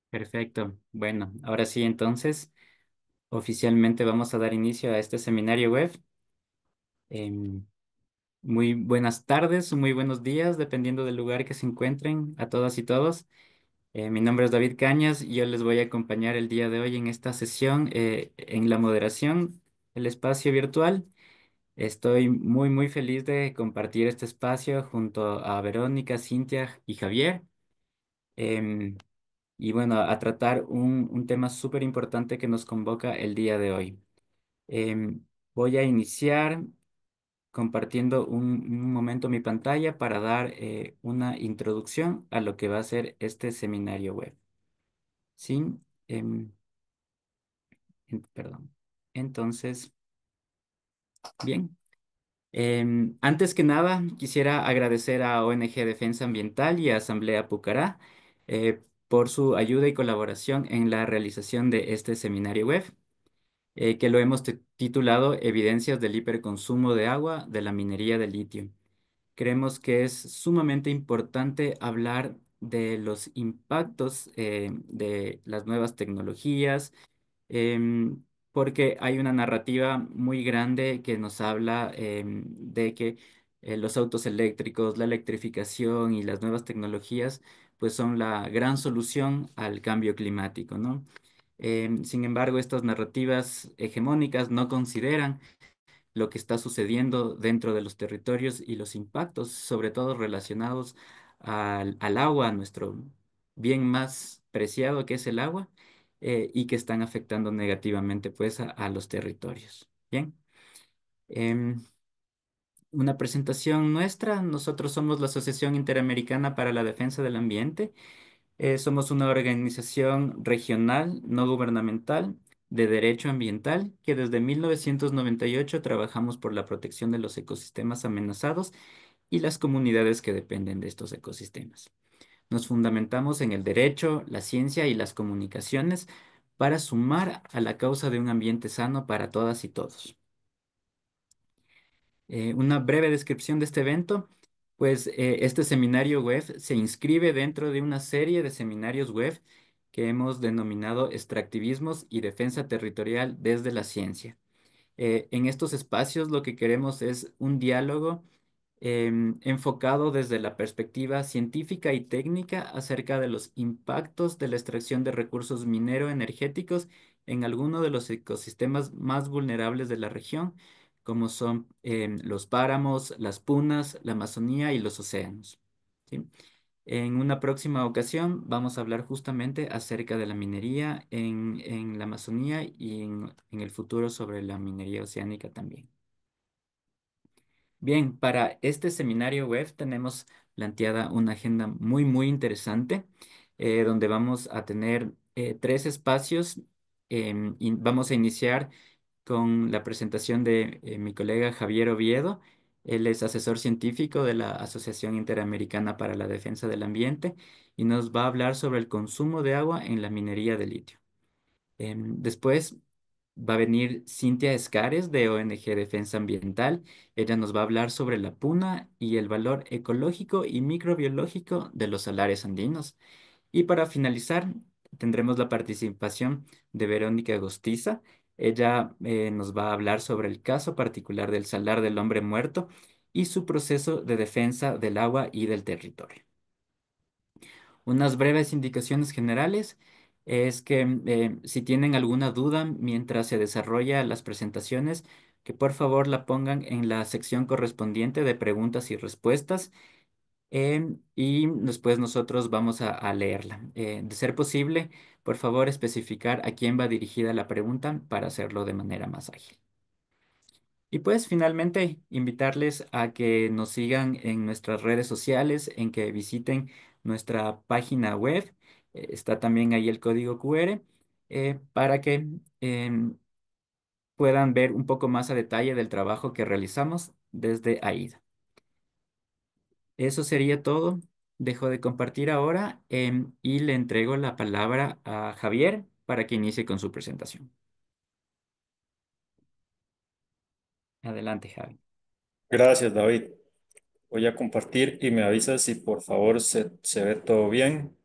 Perfecto. Bueno, ahora sí, entonces, oficialmente vamos a dar inicio a este seminario web. Em, Muy buenas tardes, muy buenos días, dependiendo del lugar que se encuentren, a todas y todos. Mi nombre es David Cañas y yo les voy a acompañar el día de hoy en esta sesión en la moderación del espacio virtual. Estoy muy feliz de compartir este espacio junto a Verónica, Cintia y Javier. Em, y bueno, a tratar un tema súper importante que nos convoca el día de hoy. Em, Voy a iniciar compartiendo un momento mi pantalla para dar una introducción a lo que va a ser este seminario web. Sí, Em, perdón. Entonces, bien. Antes que nada, quisiera agradecer a ONG Defensa Ambiental y a Asamblea Pucará por su ayuda y colaboración en la realización de este seminario web, que lo hemos titulado Evidencias del hiperconsumo de agua de la minería de litio. Creemos que es sumamente importante hablar de los impactos de las nuevas tecnologías, porque hay una narrativa muy grande que nos habla de que los autos eléctricos, la electrificación y las nuevas tecnologías pues son la gran solución al cambio climático, ¿no? Sin embargo, estas narrativas hegemónicas no consideran lo que está sucediendo dentro de los territorios y los impactos, sobre todo relacionados al agua, a nuestro bien más preciado que es el agua, y que están afectando negativamente pues a los territorios. Bien. Em, una presentación nuestra. Nosotros somos la Asociación Interamericana para la Defensa del Ambiente. Somos una organización regional no gubernamental de derecho ambiental que desde 1998 trabajamos por la protección de los ecosistemas amenazados y las comunidades que dependen de estos ecosistemas. Nos fundamentamos en el derecho, la ciencia y las comunicaciones para sumar a la causa de un ambiente sano para todas y todos. Una breve descripción de este evento. Pues este seminario web se inscribe dentro de una serie de seminarios web que hemos denominado extractivismos y defensa territorial desde la ciencia. En estos espacios lo que queremos es un diálogo enfocado desde la perspectiva científica y técnica acerca de los impactos de la extracción de recursos minero-energéticos en algunos de los ecosistemas más vulnerables de la región, como son los páramos, las punas, la Amazonía y los océanos. ¿Sí? En una próxima ocasión vamos a hablar justamente acerca de la minería en la Amazonía y en el futuro sobre la minería oceánica también. Bien, para este seminario web tenemos planteada una agenda muy interesante, donde vamos a tener tres espacios. Y vamos a iniciar con la presentación de mi colega Javier Oviedo. Él es asesor científico de la Asociación Interamericana para la Defensa del Ambiente y nos va a hablar sobre el consumo de agua en la minería de litio. Después va a venir Cintia Escares de ONG Defensa Ambiental. Ella nos va a hablar sobre la puna y el valor ecológico y microbiológico de los salares andinos. Y para finalizar, tendremos la participación de Verónica Agostiza. Ella nos va a hablar sobre el caso particular del salar del hombre muerto y su proceso de defensa del agua y del territorio. Unas breves indicaciones generales es que si tienen alguna duda mientras se desarrolla las presentaciones, que por favor la pongan en la sección correspondiente de preguntas y respuestas, y después nosotros vamos a leerla. De ser posible, por favor especificar a quién va dirigida la pregunta para hacerlo de manera más ágil. Y pues finalmente invitarles a que nos sigan en nuestras redes sociales, en que visiten nuestra página web. Está también ahí el código QR para que puedan ver un poco más a detalle del trabajo que realizamos desde AIDA. Eso sería todo. Dejo de compartir ahora y le entrego la palabra a Javier para que inicie con su presentación. Adelante, Javi. Gracias, David. Voy a compartir y me avisas si por favor se ve todo bien.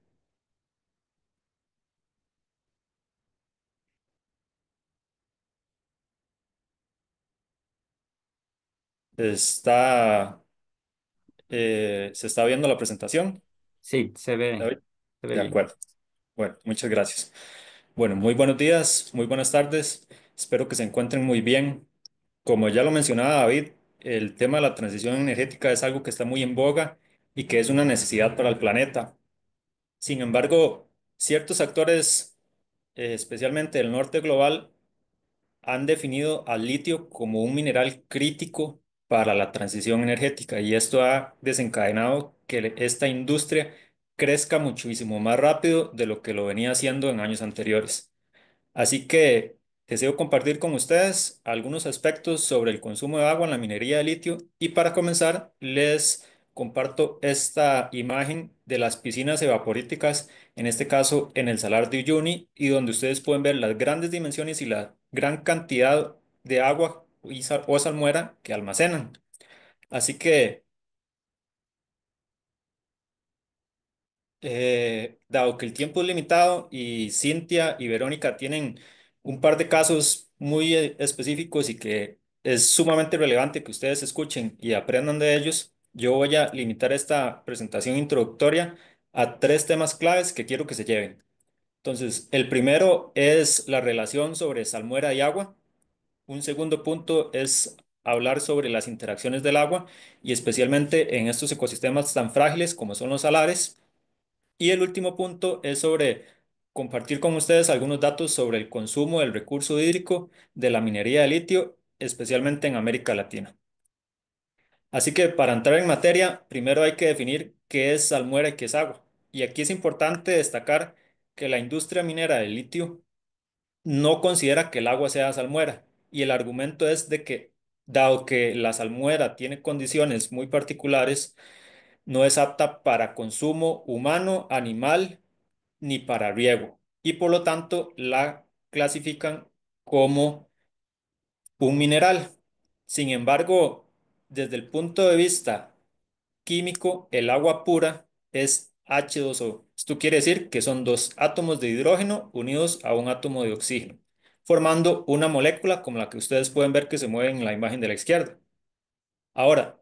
Está, ¿Se está viendo la presentación, Sí, David? se ve De bien. acuerdo. Bueno, muchas gracias. Bueno, muy buenos días, muy buenas tardes. Espero que se encuentren muy bien. Como ya lo mencionaba David, el tema de la transición energética es algo que está muy en boga y que es una necesidad para el planeta. Sin embargo, ciertos actores, especialmente del norte global, han definido al litio como un mineral crítico para la transición energética y esto ha desencadenado que esta industria crezca muchísimo más rápido de lo que lo venía haciendo en años anteriores. Así que deseo compartir con ustedes algunos aspectos sobre el consumo de agua en la minería de litio y para comenzar les comparto esta imagen de las piscinas evaporíticas, en este caso en el Salar de Uyuni, y donde ustedes pueden ver las grandes dimensiones y la gran cantidad de agua o salmuera que almacenan. Así que dado que el tiempo es limitado y Cintia y Verónica tienen un par de casos muy específicos y que es sumamente relevante que ustedes escuchen y aprendan de ellos, yo voy a limitar esta presentación introductoria a tres temas claves que quiero que se lleven. Entonces, el primero es la relación sobre salmuera y agua. Un segundo punto es hablar sobre las interacciones del agua y especialmente en estos ecosistemas tan frágiles como son los salares. Y el último punto es sobre compartir con ustedes algunos datos sobre el consumo del recurso hídrico de la minería de litio, especialmente en América Latina. Así que para entrar en materia, primero hay que definir qué es salmuera y qué es agua. Y aquí es importante destacar que la industria minera del litio no considera que el agua sea salmuera. Y el argumento es de que, dado que la salmuera tiene condiciones muy particulares, no es apta para consumo humano, animal ni para riego y por lo tanto la clasifican como un mineral. Sin embargo, desde el punto de vista químico, el agua pura es H2O. Esto quiere decir que son dos átomos de hidrógeno unidos a un átomo de oxígeno, formando una molécula como la que ustedes pueden ver que se mueve en la imagen de la izquierda. Ahora,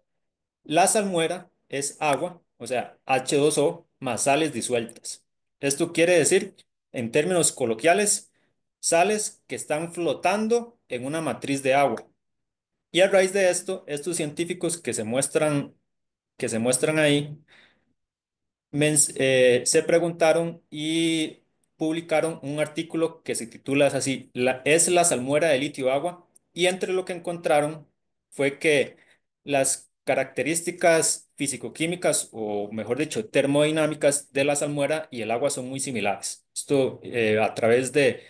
la salmuera es agua, o sea, H2O más sales disueltas. Esto quiere decir, en términos coloquiales, sales que están flotando en una matriz de agua. Y a raíz de esto, estos científicos que se muestran ahí, se preguntaron y publicaron un artículo que se titula así, ¿Es la salmuera de litio agua? Y entre lo que encontraron fue que las características físico-químicas, o mejor dicho, termodinámicas de la salmuera y el agua son muy similares. Esto a través de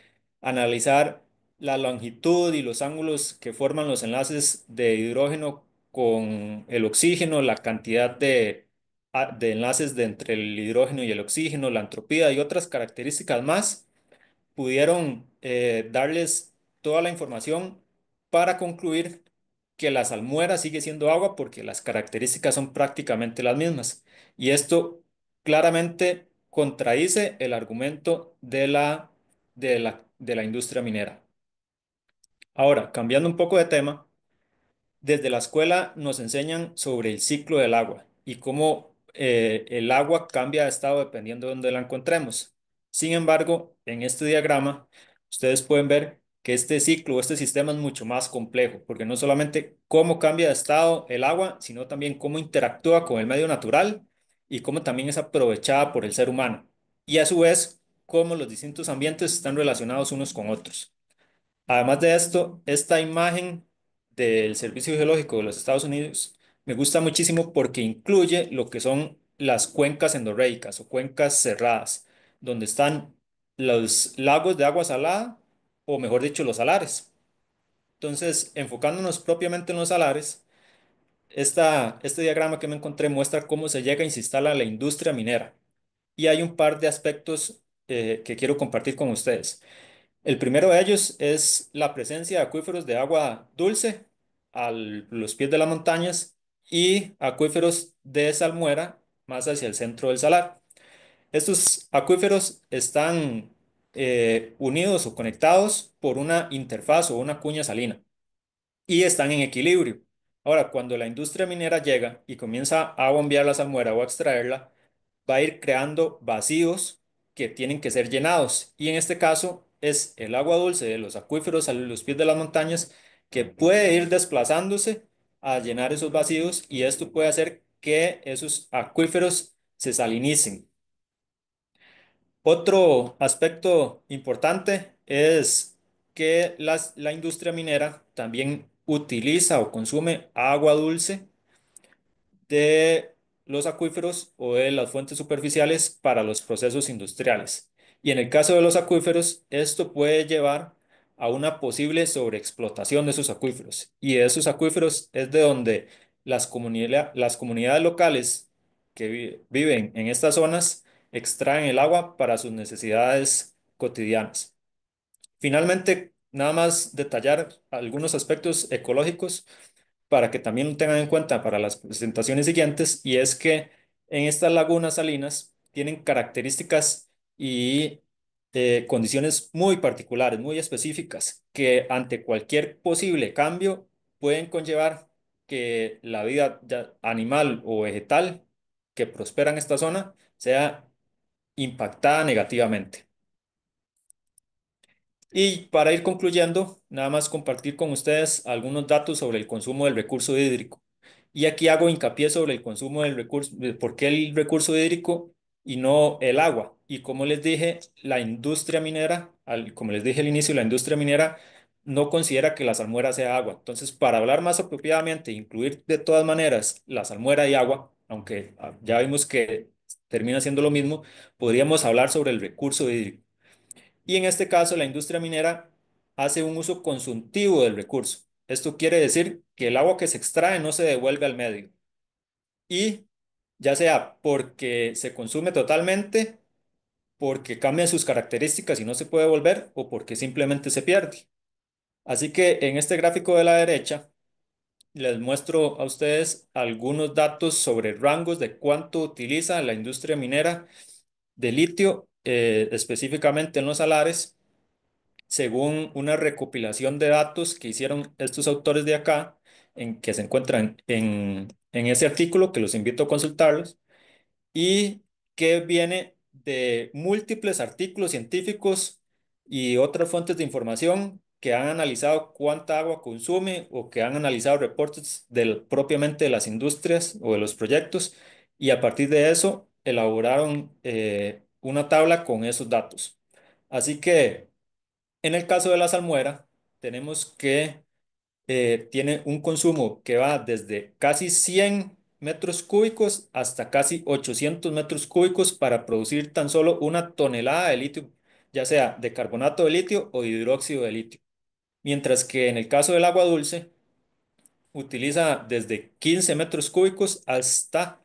analizar la longitud y los ángulos que forman los enlaces de hidrógeno con el oxígeno, la cantidad de enlaces entre el hidrógeno y el oxígeno, la entropía y otras características más, pudieron darles toda la información para concluir que la salmuera sigue siendo agua porque las características son prácticamente las mismas. Y esto claramente contradice el argumento de la industria minera. Ahora, cambiando un poco de tema. Desde la escuela nos enseñan sobre el ciclo del agua y cómo el agua cambia de estado dependiendo de dónde la encontremos. Sin embargo, en este diagrama, ustedes pueden ver que este ciclo o este sistema es mucho más complejo, porque no solamente cómo cambia de estado el agua, sino también cómo interactúa con el medio natural y cómo también es aprovechada por el ser humano. Y a su vez, cómo los distintos ambientes están relacionados unos con otros. Además de esto, esta imagen del Servicio Geológico de los Estados Unidos me gusta muchísimo porque incluye lo que son las cuencas endorreicas o cuencas cerradas, donde están los lagos de agua salada, o mejor dicho, los salares. Entonces, enfocándonos propiamente en los salares, este diagrama que me encontré muestra cómo se llega y se instala la industria minera. Y hay un par de aspectos que quiero compartir con ustedes. El primero de ellos es la presencia de acuíferos de agua dulce a los pies de las montañas y acuíferos de salmuera más hacia el centro del salar. Estos acuíferos están unidos o conectados por una interfaz o una cuña salina y están en equilibrio. Ahora, cuando la industria minera llega y comienza a bombear la salmuera o a extraerla, va a ir creando vacíos que tienen que ser llenados. Y en este caso es el agua dulce de los acuíferos a los pies de las montañas que puede ir desplazándose a llenar esos vacíos y esto puede hacer que esos acuíferos se salinicen. Otro aspecto importante es que la industria minera también utiliza o consume agua dulce de los acuíferos o de las fuentes superficiales para los procesos industriales. Y en el caso de los acuíferos, esto puede llevar a una posible sobreexplotación de esos acuíferos. Y de esos acuíferos es de donde las comunidades locales que viven en estas zonas extraen el agua para sus necesidades cotidianas. Finalmente, nada más detallar algunos aspectos ecológicos para que también lo tengan en cuenta para las presentaciones siguientes, y es que en estas lagunas salinas tienen características y condiciones muy particulares, muy específicas, que ante cualquier posible cambio pueden conllevar que la vida animal o vegetal que prospera en esta zona sea impactada negativamente. Y para ir concluyendo, nada más compartir con ustedes algunos datos sobre el consumo del recurso hídrico. Y aquí hago hincapié sobre el consumo del recurso, de por qué el recurso hídrico y no el agua. Y como les dije, la industria minera, como les dije al inicio, la industria minera no considera que la salmuera sea agua. Entonces, para hablar más apropiadamente, incluir de todas maneras la salmuera y agua, aunque ya vimos que termina siendo lo mismo, podríamos hablar sobre el recurso hídrico. Y en este caso, la industria minera hace un uso consultivo del recurso. Esto quiere decir que el agua que se extrae no se devuelve al medio. Y ya sea porque se consume totalmente, porque cambia sus características y no se puede devolver, o porque simplemente se pierde. Así que en este gráfico de la derecha les muestro a ustedes algunos datos sobre rangos de cuánto utiliza la industria minera de litio, específicamente en los salares según una recopilación de datos que hicieron estos autores de acá, en que se encuentran en ese artículo, que los invito a consultarlos, y que viene de múltiples artículos científicos y otras fuentes de información que han analizado cuánta agua consume o que han analizado reportes propiamente de las industrias o de los proyectos, y a partir de eso elaboraron una tabla con esos datos. Así que en el caso de la salmuera, tenemos que tiene un consumo que va desde casi 100 metros cúbicos hasta casi 800 metros cúbicos para producir tan solo una tonelada de litio, ya sea de carbonato de litio o hidróxido de litio. Mientras que en el caso del agua dulce, utiliza desde 15 metros cúbicos hasta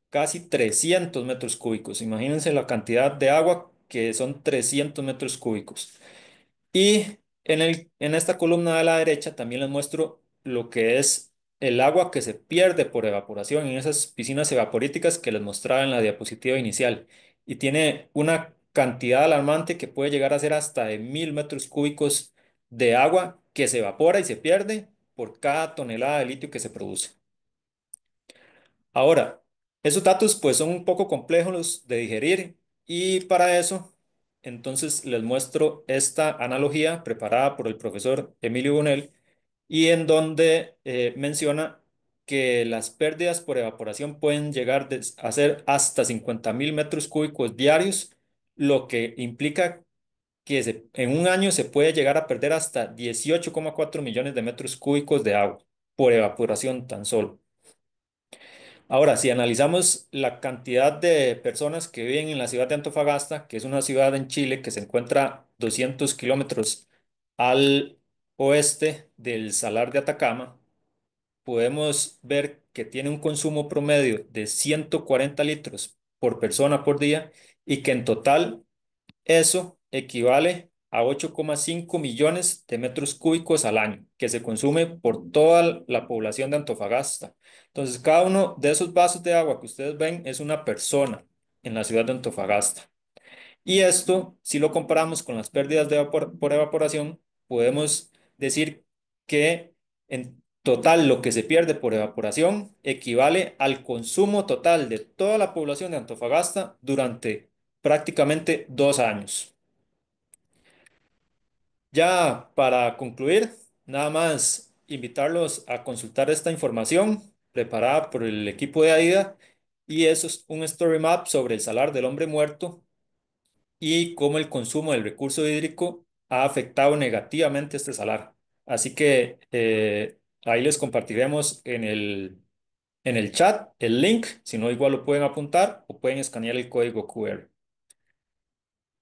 casi 300 metros cúbicos. Imagínense la cantidad de agua que son 300 metros cúbicos. Y en esta columna de la derecha también les muestro lo que es el agua que se pierde por evaporación en esas piscinas evaporíticas que les mostraba en la diapositiva inicial. Y tiene una cantidad alarmante que puede llegar a ser hasta de 1000 metros cúbicos de agua que se evapora y se pierde por cada tonelada de litio que se produce. Ahora, esos datos pues son un poco complejos de digerir, y para eso entonces les muestro esta analogía preparada por el profesor Emilio Bonell, y en donde menciona que las pérdidas por evaporación pueden llegar a ser hasta 50.000 metros cúbicos diarios, lo que implica que en un año se puede llegar a perder hasta 18,4 millones de metros cúbicos de agua por evaporación tan solo. Ahora, si analizamos la cantidad de personas que viven en la ciudad de Antofagasta, que es una ciudad en Chile que se encuentra 200 kilómetros al oeste del Salar de Atacama, podemos ver que tiene un consumo promedio de 140 litros por persona por día, y que en total eso equivale a 8,5 millones de metros cúbicos al año, que se consume por toda la población de Antofagasta. Entonces, cada uno de esos vasos de agua que ustedes ven es una persona en la ciudad de Antofagasta. Y esto, si lo comparamos con las pérdidas por evaporación, podemos decir que Total, lo que se pierde por evaporación equivale al consumo total de toda la población de Antofagasta durante prácticamente 2 años. Ya para concluir, nada más invitarlos a consultar esta información preparada por el equipo de AIDA y eso es un story map sobre el salar del hombre muerto y cómo el consumo del recurso hídrico ha afectado negativamente este salar. Así que ahí les compartiremos en el chat el link, si no igual lo pueden apuntar o pueden escanear el código QR.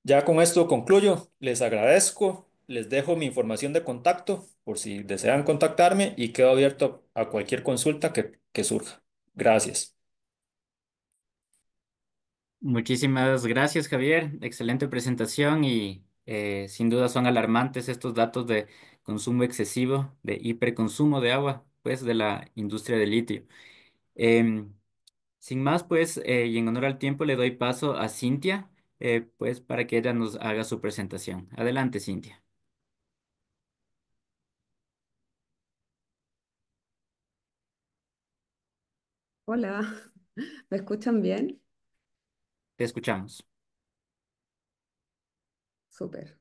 Ya con esto concluyo, les agradezco, les dejo mi información de contacto por si desean contactarme y quedo abierto a cualquier consulta que surja. Gracias. Muchísimas gracias, Javier. Excelente presentación y sin duda son alarmantes estos datos de consumo excesivo, de hiperconsumo de agua, pues de la industria del litio. Em, Sin más, pues, y en honor al tiempo, le doy paso a Cintia, pues, para que ella nos haga su presentación. Adelante, Cintia. Hola, ¿me escuchan bien? Te escuchamos. Súper.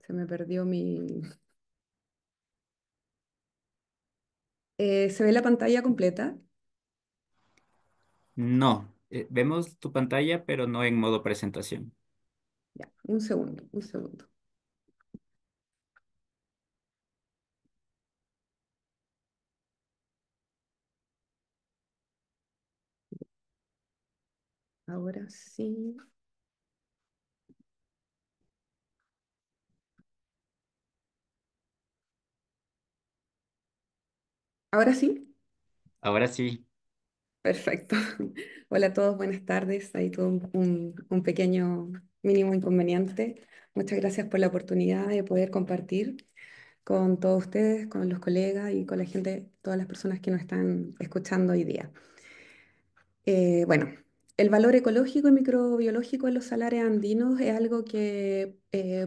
Se me perdió mi... ¿se ve la pantalla completa? No, vemos tu pantalla, pero no en modo presentación. Ya, un segundo, un segundo. Ahora sí. Ahora sí. Ahora sí. Perfecto. Hola a todos, buenas tardes. Hay todo un pequeño mínimo inconveniente. Muchas gracias por la oportunidad de poder compartir con todos ustedes, con los colegas y con la gente, todas las personas que nos están escuchando hoy día. Bueno, el valor ecológico y microbiológico de los salares andinos es algo que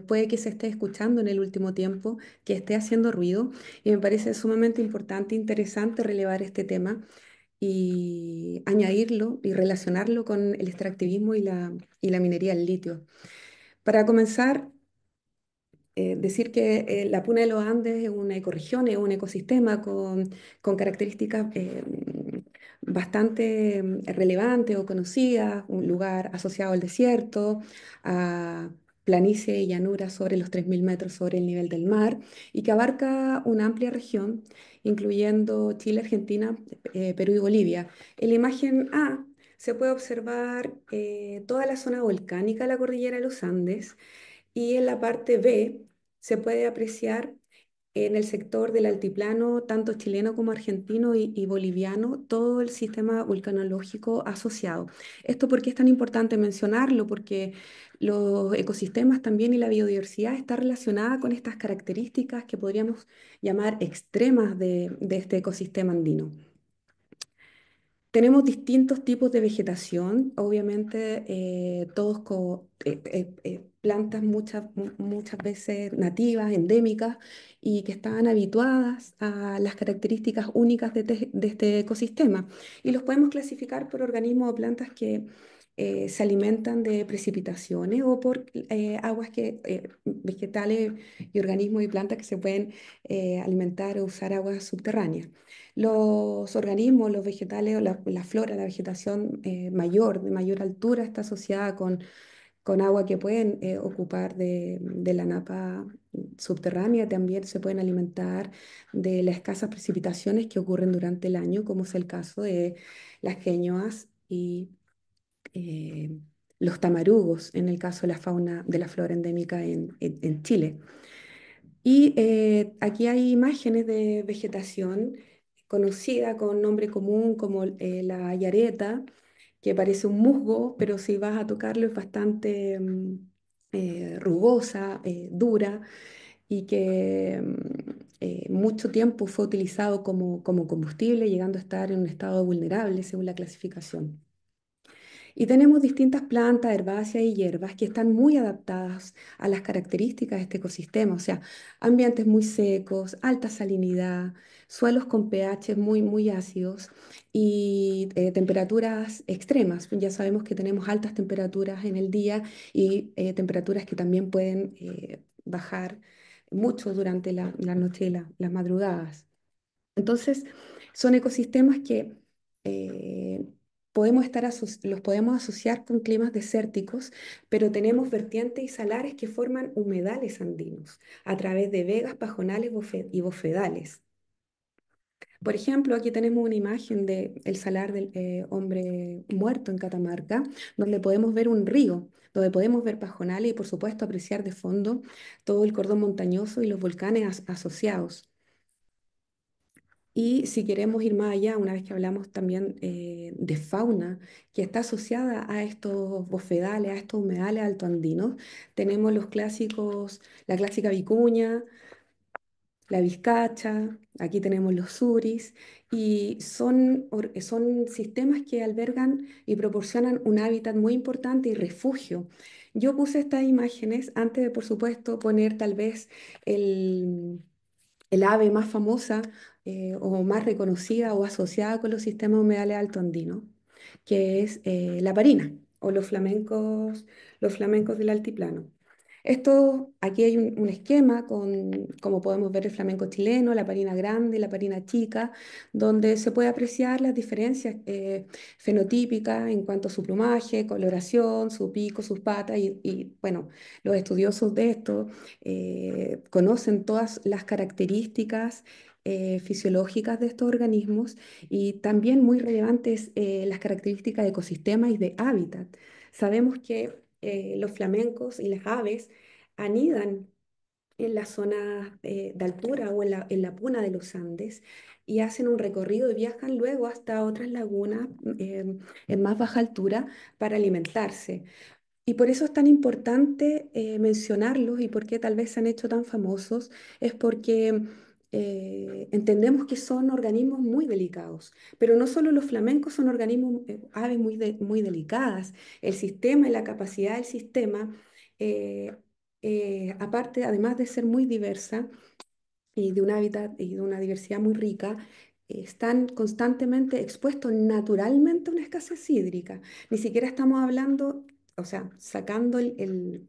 puede que se esté escuchando en el último tiempo, que esté haciendo ruido, y me parece sumamente importante e interesante relevar este tema y añadirlo y relacionarlo con el extractivismo y la minería del litio. Para comenzar, decir que la Puna de los Andes es una ecorregión, es un ecosistema con características bastante relevantes o conocidas, un lugar asociado al desierto, a planicie y llanura sobre los 3.000 metros sobre el nivel del mar, y que abarca una amplia región, incluyendo Chile, Argentina, Perú y Bolivia. En la imagen A se puede observar toda la zona volcánica de la cordillera de los Andes, y en la parte B se puede apreciar en el sector del altiplano, tanto chileno como argentino y boliviano, todo el sistema vulcanológico asociado. ¿Esto por qué es tan importante mencionarlo? Porque los ecosistemas también y la biodiversidad está relacionada con estas características que podríamos llamar extremas de este ecosistema andino. Tenemos distintos tipos de vegetación, obviamente todos con plantas muchas veces nativas, endémicas, y que están habituadas a las características únicas de este ecosistema. Y los podemos clasificar por organismos o plantas que se alimentan de precipitaciones o por aguas vegetales y organismos y plantas que se pueden alimentar o usar aguas subterráneas. Los organismos, los vegetales, o la flora, la vegetación mayor, de mayor altura, está asociada con agua que pueden ocupar de la napa subterránea. También se pueden alimentar de las escasas precipitaciones que ocurren durante el año, como es el caso de las queñuas y eh, los tamarugos, en el caso de la fauna, de la flora endémica en Chile. Y aquí hay imágenes de vegetación conocida con nombre común como la yareta, que parece un musgo, pero si vas a tocarlo es bastante rugosa, dura, y que mucho tiempo fue utilizado como combustible, llegando a estar en un estado vulnerable según la clasificación. Y tenemos distintas plantas, herbáceas y hierbas que están muy adaptadas a las características de este ecosistema, o sea, ambientes muy secos, alta salinidad, suelos con pH muy ácidos y temperaturas extremas. Ya sabemos que tenemos altas temperaturas en el día y temperaturas que también pueden bajar mucho durante la noche y las madrugadas. Entonces, son ecosistemas que eh, los podemos asociar con climas desérticos, pero tenemos vertientes y salares que forman humedales andinos a través de vegas, pajonales y bofedales. Por ejemplo, aquí tenemos una imagen del salar del hombre muerto en Catamarca, donde podemos ver un río, donde podemos ver pajonales y, por supuesto, apreciar de fondo todo el cordón montañoso y los volcanes asociados. Y si queremos ir más allá, una vez que hablamos también de fauna que está asociada a estos bofedales, a estos humedales altoandinos, tenemos los clásicos, la clásica vicuña, la vizcacha, aquí tenemos los suris, y son sistemas que albergan y proporcionan un hábitat muy importante y refugio. Yo puse estas imágenes antes de, por supuesto, poner tal vez el el ave más famosa o más reconocida o asociada con los sistemas humedales altoandinos, que es la parina o los flamencos del altiplano. Esto, aquí hay un esquema con, como podemos ver, el flamenco chileno, la parina grande y la parina chica, donde se puede apreciar las diferencias fenotípicas en cuanto a su plumaje, coloración, su pico, sus patas bueno, los estudiosos de esto conocen todas las características fisiológicas de estos organismos y también muy relevantes las características de ecosistema y de hábitat. Sabemos que los flamencos y las aves anidan en las zonas de altura o en la puna de los Andes y hacen un recorrido y viajan luego hasta otras lagunas en más baja altura para alimentarse. Y por eso es tan importante mencionarlos y por qué tal vez se han hecho tan famosos, es porque entendemos que son organismos muy delicados, pero no solo los flamencos son organismos, aves muy delicadas, el sistema y la capacidad del sistema, eh, aparte, además de ser muy diversa, y de un hábitat y de una diversidad muy rica, están constantemente expuestos naturalmente a una escasez hídrica. Ni siquiera estamos hablando, o sea, sacando el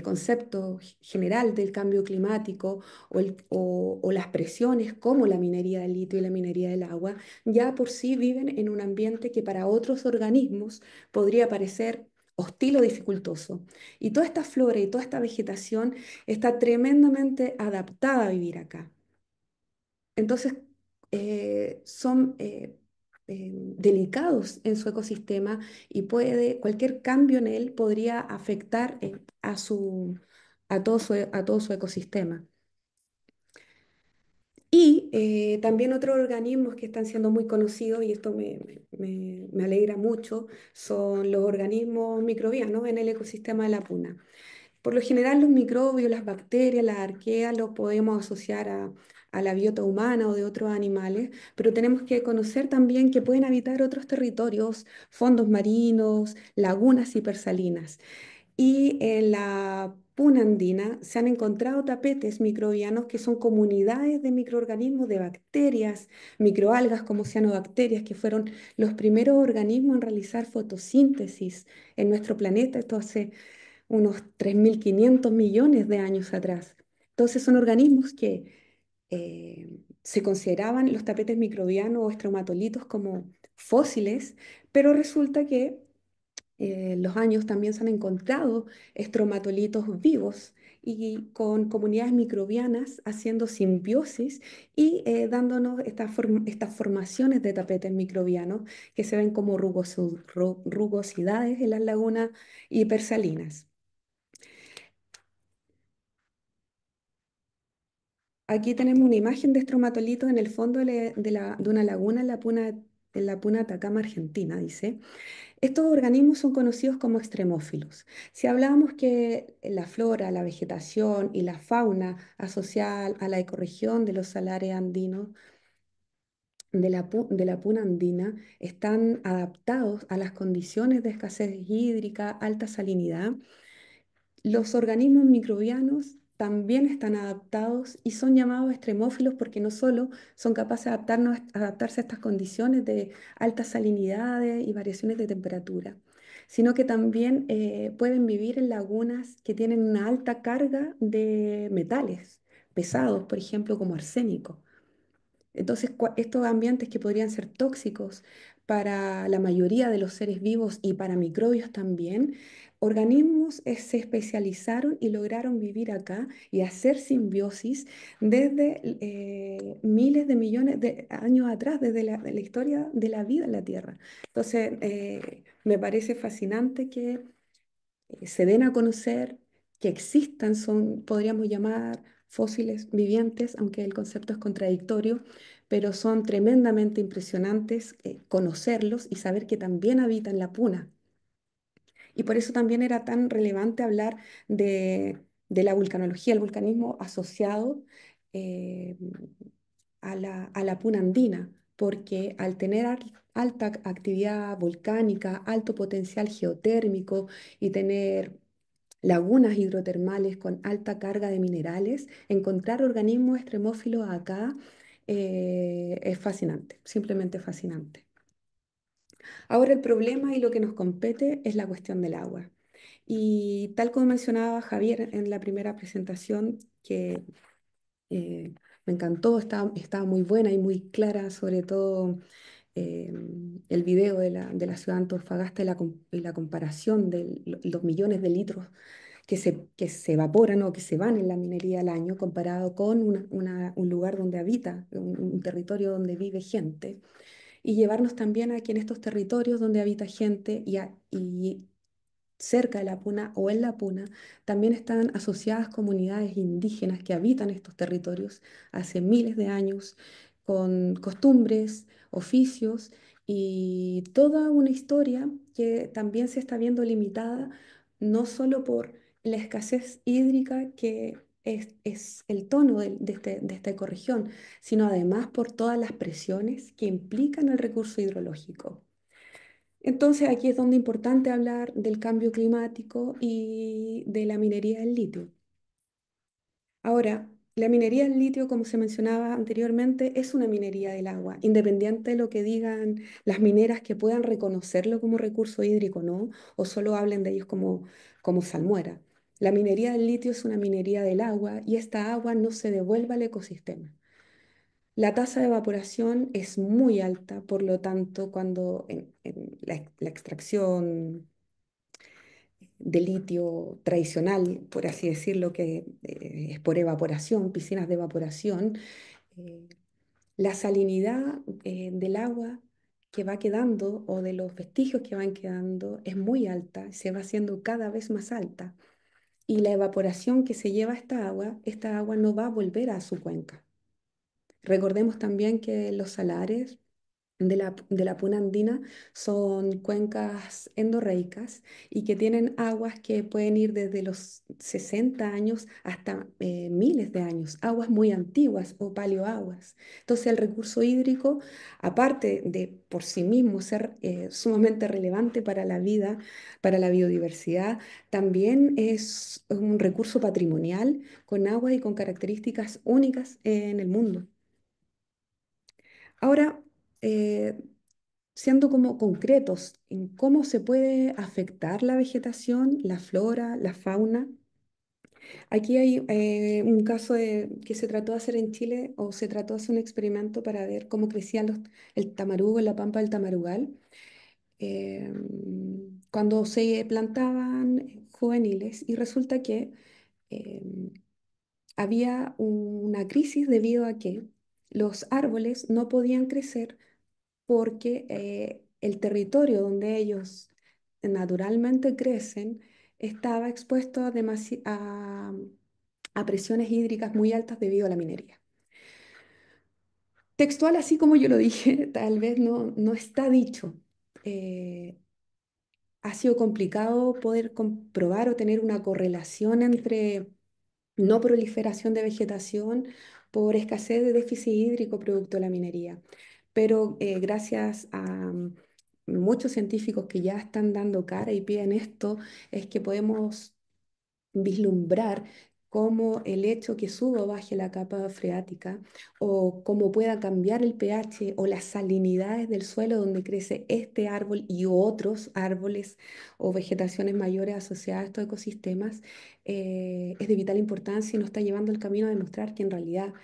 concepto general del cambio climático o las presiones como la minería del litio y la minería del agua, ya por sí viven en un ambiente que para otros organismos podría parecer hostil o dificultoso. Y toda esta flora y toda esta vegetación está tremendamente adaptada a vivir acá. Entonces, son delicados en su ecosistema y cualquier cambio en él podría afectar a todo su ecosistema. Y también otros organismos que están siendo muy conocidos, y esto me alegra mucho, son los organismos microbianos en el ecosistema de la puna. Por lo general, los microbios, las bacterias, las arqueas, los podemos asociar a la biota humana o de otros animales, pero tenemos que conocer también que pueden habitar otros territorios, fondos marinos, lagunas hipersalinas. Y en la puna andina se han encontrado tapetes microbianos que son comunidades de microorganismos, de bacterias, microalgas como cianobacterias, que fueron los primeros organismos en realizar fotosíntesis en nuestro planeta. Esto hace unos 3.500 millones de años atrás. Entonces son organismos que se consideraban los tapetes microbianos o estromatolitos como fósiles, pero resulta que en los años también se han encontrado estromatolitos vivos y con comunidades microbianas haciendo simbiosis y dándonos estas formaciones de tapetes microbianos que se ven como rugosidades en las lagunas hipersalinas. Aquí tenemos una imagen de estromatolitos en el fondo de una laguna en la Puna Atacama, Argentina, dice. Estos organismos son conocidos como extremófilos. Si hablábamos que la flora, la vegetación y la fauna asociada a la ecorregión de los salares andinos de la puna andina están adaptados a las condiciones de escasez hídrica, alta salinidad. Los organismos microbianos también están adaptados y son llamados extremófilos porque no solo son capaces de adaptarse a estas condiciones de altas salinidades y variaciones de temperatura, sino que también pueden vivir en lagunas que tienen una alta carga de metales pesados, por ejemplo, como arsénico. Entonces, estos ambientes que podrían ser tóxicos para la mayoría de los seres vivos y para microbios también, organismos se especializaron y lograron vivir acá y hacer simbiosis desde miles de millones de años atrás, desde la historia de la vida en la Tierra. Entonces, me parece fascinante que se den a conocer, que existan, son, podríamos llamar fósiles vivientes, aunque el concepto es contradictorio, pero son tremendamente impresionantes conocerlos y saber que también habitan la puna. Y por eso también era tan relevante hablar de la vulcanología, el vulcanismo asociado eh, a la puna andina, porque al tener alta actividad volcánica, alto potencial geotérmico y tener lagunas hidrotermales con alta carga de minerales, encontrar organismos extremófilos acá es fascinante, simplemente fascinante. Ahora el problema y lo que nos compete es la cuestión del agua. Y tal como mencionaba Javier en la primera presentación, que eh, me encantó, estaba muy buena y muy clara, sobre todo eh, el video de la ciudad de Antofagasta y la comparación de los millones de litros que se evaporan o que se van en la minería al año comparado con un lugar donde habita, un territorio donde vive gente, y llevarnos también a que en estos territorios donde habita gente y cerca de la puna o en la puna, también están asociadas comunidades indígenas que habitan estos territorios hace miles de años, con costumbres, oficios y toda una historia que también se está viendo limitada no solo por la escasez hídrica que es el tono de esta ecorregión, sino además por todas las presiones que implican el recurso hidrológico. Entonces aquí es donde es importante hablar del cambio climático y de la minería del litio. Ahora, la minería del litio, como se mencionaba anteriormente, es una minería del agua, independiente de lo que digan las mineras que puedan reconocerlo como recurso hídrico, ¿no? O solo hablen de ellos como salmuera. La minería del litio es una minería del agua y esta agua no se devuelve al ecosistema. La tasa de evaporación es muy alta, por lo tanto, cuando en la extracción de litio tradicional, por así decirlo, que es por evaporación, piscinas de evaporación, eh, la salinidad del agua que va quedando o de los vestigios que van quedando es muy alta, se va haciendo cada vez más alta. Y la evaporación que se lleva a esta agua no va a volver a su cuenca. Recordemos también que los salares de la puna andina son cuencas endorreicas y que tienen aguas que pueden ir desde los 60 años hasta miles de años, aguas muy antiguas o paleoaguas. Entonces el recurso hídrico, aparte de por sí mismo ser sumamente relevante para la vida, para la biodiversidad, también es un recurso patrimonial con agua y con características únicas en el mundo. Ahora, eh, siendo como concretos en cómo se puede afectar la vegetación, la flora, la fauna. Aquí hay un caso que se trató de hacer en Chile o se trató de hacer un experimento para ver cómo crecían el tamarugo en la pampa del Tamarugal. eh, Cuando se plantaban juveniles y resulta que eh, había una crisis debido a que los árboles no podían crecer porque el territorio donde ellos naturalmente crecen estaba expuesto a presiones hídricas muy altas debido a la minería. Textual, así como yo lo dije, tal vez no está dicho. Eh, Ha sido complicado poder comprobar o tener una correlación entre no proliferación de vegetación por escasez de déficit hídrico producto de la minería. pero gracias a muchos científicos que ya están dando cara y pie en esto, es que podemos vislumbrar cómo el hecho que suba o baje la capa freática o cómo pueda cambiar el pH o las salinidades del suelo donde crece este árbol y otros árboles o vegetaciones mayores asociadas a estos ecosistemas, es de vital importancia y nos está llevando el camino a demostrar que en realidad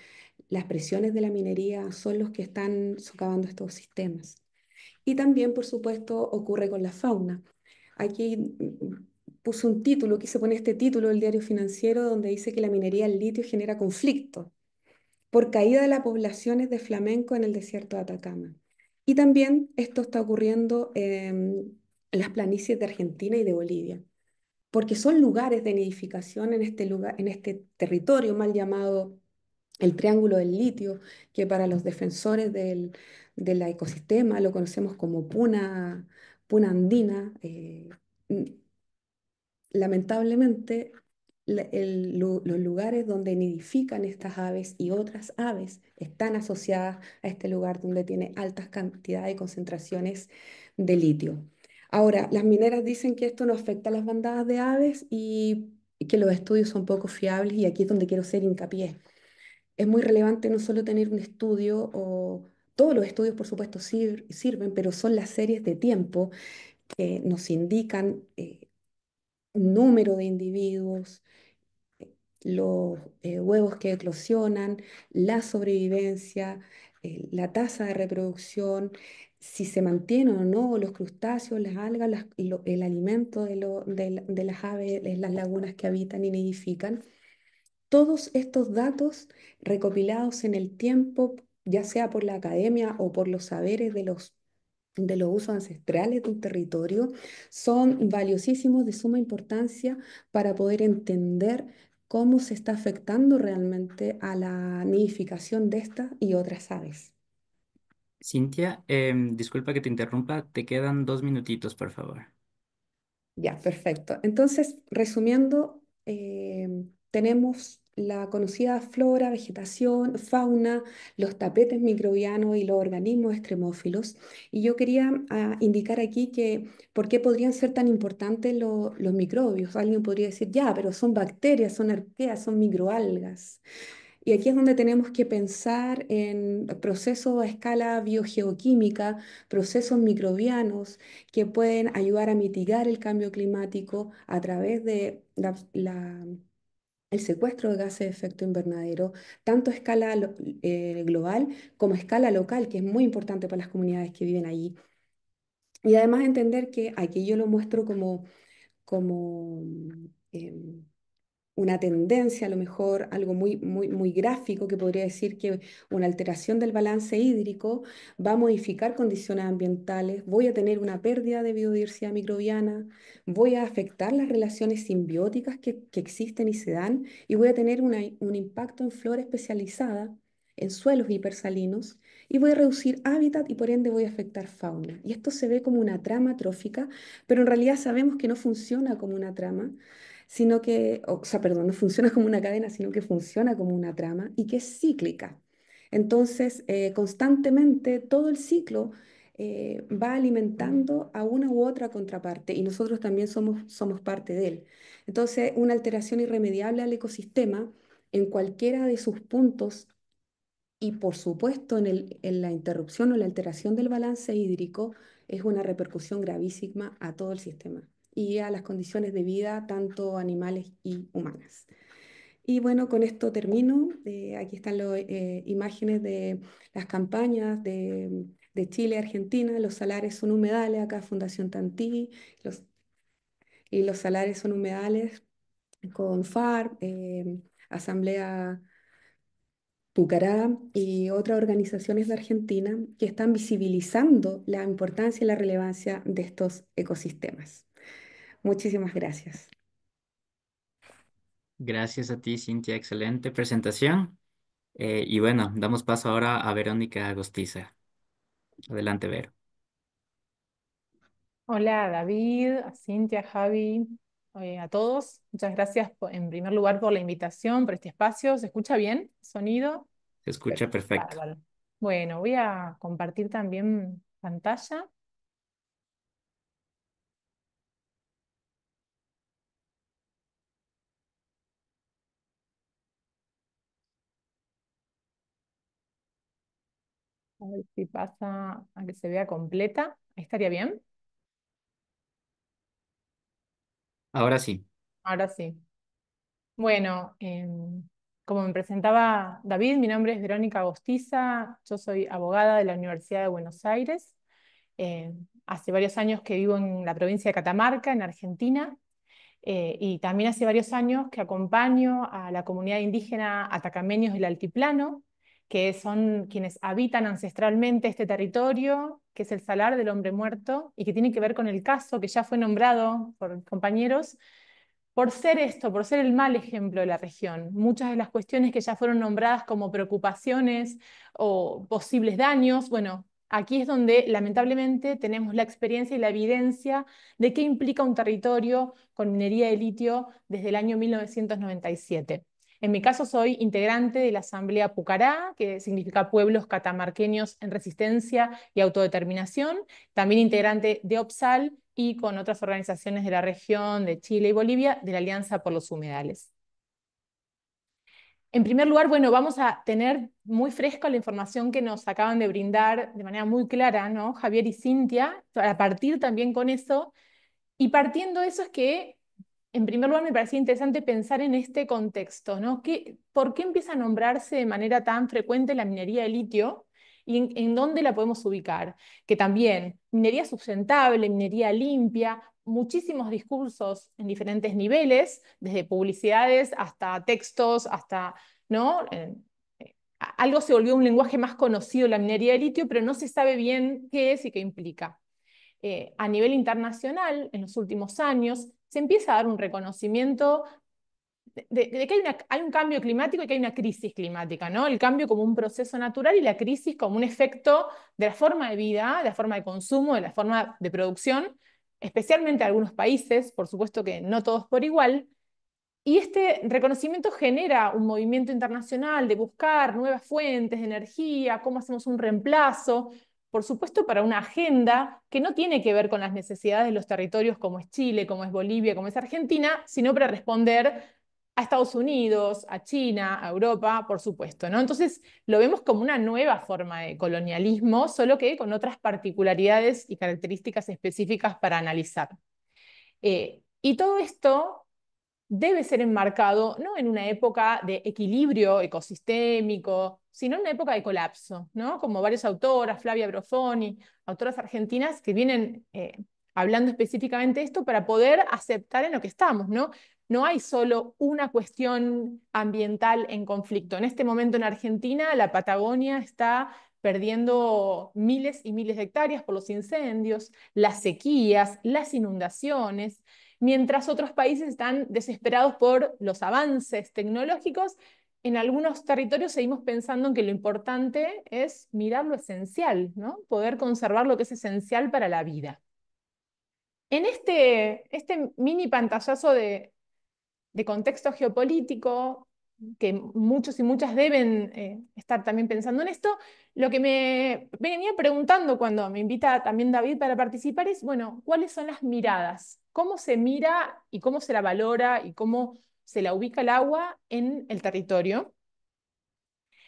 las presiones de la minería son los que están socavando estos sistemas. Y también, por supuesto, ocurre con la fauna. Aquí puse un título, quise poner este título del diario financiero donde dice que la minería del litio genera conflicto por caída de las poblaciones de flamenco en el desierto de Atacama. Y también esto está ocurriendo en las planicies de Argentina y de Bolivia, porque son lugares de nidificación en este lugar, en este territorio mal llamado el Triángulo del Litio, que para los defensores del ecosistema lo conocemos como Puna Andina. Lamentablemente, los lugares donde nidifican estas aves y otras aves están asociadas a este lugar donde tiene altas cantidades y concentraciones de litio. Ahora, las mineras dicen que esto no afecta a las bandadas de aves y que los estudios son poco fiables y aquí es donde quiero hacer hincapié. Es muy relevante no solo tener un estudio o todos los estudios, por supuesto, sirven, pero son las series de tiempo que nos indican número de individuos, los huevos que eclosionan, la sobrevivencia, la tasa de reproducción, si se mantienen o no los crustáceos, las algas, el alimento de las aves, de las lagunas que habitan y nidifican. Todos estos datos recopilados en el tiempo, ya sea por la academia o por los saberes de los usos ancestrales de un territorio, son valiosísimos, de suma importancia para poder entender cómo se está afectando realmente a la nidificación de estas y otras aves. Cintia, disculpa que te interrumpa, te quedan 2 minutitos, por favor. Ya, perfecto. Entonces, resumiendo, tenemos la conocida flora, vegetación, fauna, los tapetes microbianos y los organismos extremófilos. Y yo quería indicar aquí que por qué podrían ser tan importantes los microbios. Alguien podría decir, ya, pero son bacterias, son arqueas, son microalgas. Y aquí es donde tenemos que pensar en procesos a escala biogeoquímica, procesos microbianos que pueden ayudar a mitigar el cambio climático a través de el secuestro de gases de efecto invernadero, tanto a escala global como a escala local, que es muy importante para las comunidades que viven allí. Y además entender que aquí yo lo muestro como em, una tendencia, a lo mejor algo muy gráfico, que podría decir que una alteración del balance hídrico va a modificar condiciones ambientales, voy a tener una pérdida de biodiversidad microbiana, voy a afectar las relaciones simbióticas que existen y se dan, y voy a tener un impacto en flora especializada, en suelos hipersalinos, y voy a reducir hábitat y por ende voy a afectar fauna. Y esto se ve como una trama trófica, pero en realidad sabemos que no funciona como una trama, sino que, o sea, perdón, no funciona como una cadena, sino que funciona como una trama y que es cíclica. Entonces, constantemente todo el ciclo va alimentando a una u otra contraparte y nosotros también somos parte de él. Entonces, una alteración irremediable al ecosistema en cualquiera de sus puntos y, por supuesto, en la interrupción o la alteración del balance hídrico es una repercusión gravísima a todo el sistema y a las condiciones de vida, tanto animales y humanas. Y bueno, con esto termino. Aquí están las imágenes de las campañas de Chile, Argentina. Los salares son humedales, acá Fundación Tantí, los, y los salares son humedales con FARC, Asamblea Pucará y otras organizaciones de Argentina que están visibilizando la importancia y la relevancia de estos ecosistemas. Muchísimas gracias. Gracias a ti, Cintia, excelente presentación. Y bueno, damos paso ahora a Verónica Agostiza. Adelante, Vero. Hola David, a Cintia, Javi, a todos. Muchas gracias en primer lugar por la invitación, por este espacio. ¿Se escucha bien? ¿Sonido? Se escucha perfecto. Bárbaro. Bueno, voy a compartir también pantalla. A ver si pasa a que se vea completa. Ahí estaría bien. Ahora sí. Ahora sí. Bueno, como me presentaba David, mi nombre es Verónica Agostiza, yo soy abogada de la Universidad de Buenos Aires. Hace varios años que vivo en la provincia de Catamarca, en Argentina, y también hace varios años que acompaño a la comunidad indígena atacameños del Altiplano, que son quienes habitan ancestralmente este territorio, que es el Salar del Hombre Muerto, y que tiene que ver con el caso que ya fue nombrado por compañeros por ser esto, por ser el mal ejemplo de la región. Muchas de las cuestiones que ya fueron nombradas como preocupaciones o posibles daños, bueno, aquí es donde lamentablemente tenemos la experiencia y la evidencia de qué implica un territorio con minería de litio desde el año 1997. En mi caso soy integrante de la Asamblea Pucará, que significa Pueblos Catamarqueños en Resistencia y Autodeterminación, también integrante de OPSAL y con otras organizaciones de la región de Chile y Bolivia de la Alianza por los Humedales. En primer lugar, bueno, vamos a tener muy fresca la información que nos acaban de brindar de manera muy clara, ¿no? Javier y Cintia, a partir también con eso, y partiendo de eso es que, en primer lugar, me parecía interesante pensar en este contexto, ¿no? ¿Por qué empieza a nombrarse de manera tan frecuente la minería de litio y en dónde la podemos ubicar? Que también, minería sustentable, minería limpia, muchísimos discursos en diferentes niveles, desde publicidades hasta textos, hasta, ¿no? Algo se volvió un lenguaje más conocido, la minería de litio, pero no se sabe bien qué es y qué implica. A nivel internacional, en los últimos años, se empieza a dar un reconocimiento de que hay un cambio climático y que hay una crisis climática, ¿no? El cambio como un proceso natural y la crisis como un efecto de la forma de vida, de la forma de consumo, de la forma de producción, especialmente en algunos países, por supuesto que no todos por igual, y este reconocimiento genera un movimiento internacional de buscar nuevas fuentes de energía, cómo hacemos un reemplazo, por supuesto para una agenda que no tiene que ver con las necesidades de los territorios como es Chile, como es Bolivia, como es Argentina, sino para responder a Estados Unidos, a China, a Europa, por supuesto, ¿no? Entonces lo vemos como una nueva forma de colonialismo, solo que con otras particularidades y características específicas para analizar. Y todo esto debe ser enmarcado no en una época de equilibrio ecosistémico, sino en una época de colapso, ¿no? Como varias autoras, Flavia Brofoni, autoras argentinas que vienen hablando específicamente de esto para poder aceptar en lo que estamos, ¿no? No hay solo una cuestión ambiental en conflicto. En este momento en Argentina, la Patagonia está perdiendo miles y miles de hectáreas por los incendios, las sequías, las inundaciones, mientras otros países están desesperados por los avances tecnológicos. En algunos territorios seguimos pensando en que lo importante es mirar lo esencial, ¿no? Poder conservar lo que es esencial para la vida. En este mini pantallazo de contexto geopolítico, que muchos y muchas deben estar también pensando en esto, lo que me venía preguntando cuando me invita también David para participar es, bueno, ¿cuáles son las miradas? ¿Cómo se mira y cómo se la valora y cómo se la ubica el agua en el territorio?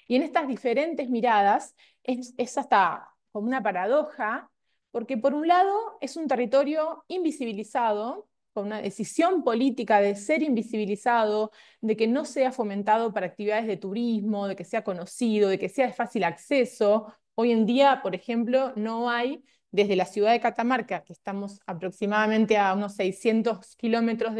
Y en estas diferentes miradas es hasta como una paradoja, porque por un lado es un territorio invisibilizado, con una decisión política de ser invisibilizado, de que no sea fomentado para actividades de turismo, de que sea conocido, de que sea de fácil acceso. Hoy en día, por ejemplo, no hay, desde la ciudad de Catamarca, que estamos aproximadamente a unos 600 kilómetros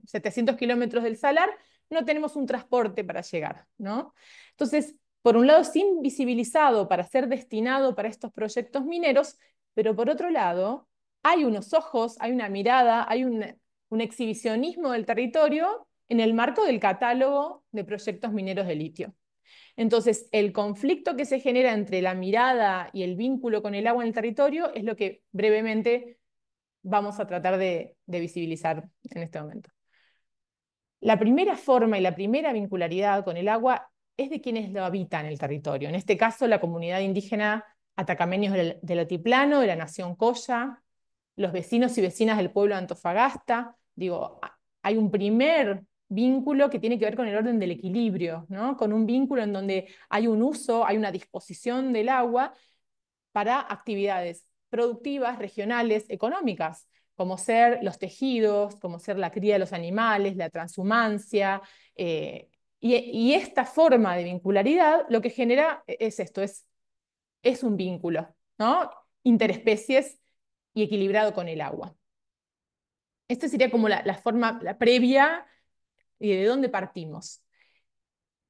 700 kilómetros del Salar, no tenemos un transporte para llegar, ¿no? Entonces, por un lado, es invisibilizado para ser destinado para estos proyectos mineros, pero por otro lado, hay unos ojos, hay una mirada, hay un exhibicionismo del territorio en el marco del catálogo de proyectos mineros de litio. Entonces, el conflicto que se genera entre la mirada y el vínculo con el agua en el territorio es lo que brevemente vamos a tratar de visibilizar en este momento. La primera forma y la primera vincularidad con el agua es de quienes lo habitan el territorio. En este caso, la comunidad indígena atacameños del altiplano, de la nación Coya, los vecinos y vecinas del pueblo de Antofagasta. Digo, hay un primer vínculo que tiene que ver con el orden del equilibrio, ¿no? Con un vínculo en donde hay un uso, hay una disposición del agua para actividades productivas, regionales, económicas, como ser los tejidos, como ser la cría de los animales, la transhumancia. Y esta forma de vincularidad lo que genera es esto, es un vínculo, ¿no? Interespecies y equilibrado con el agua. Esta sería como la forma la previa y de dónde partimos.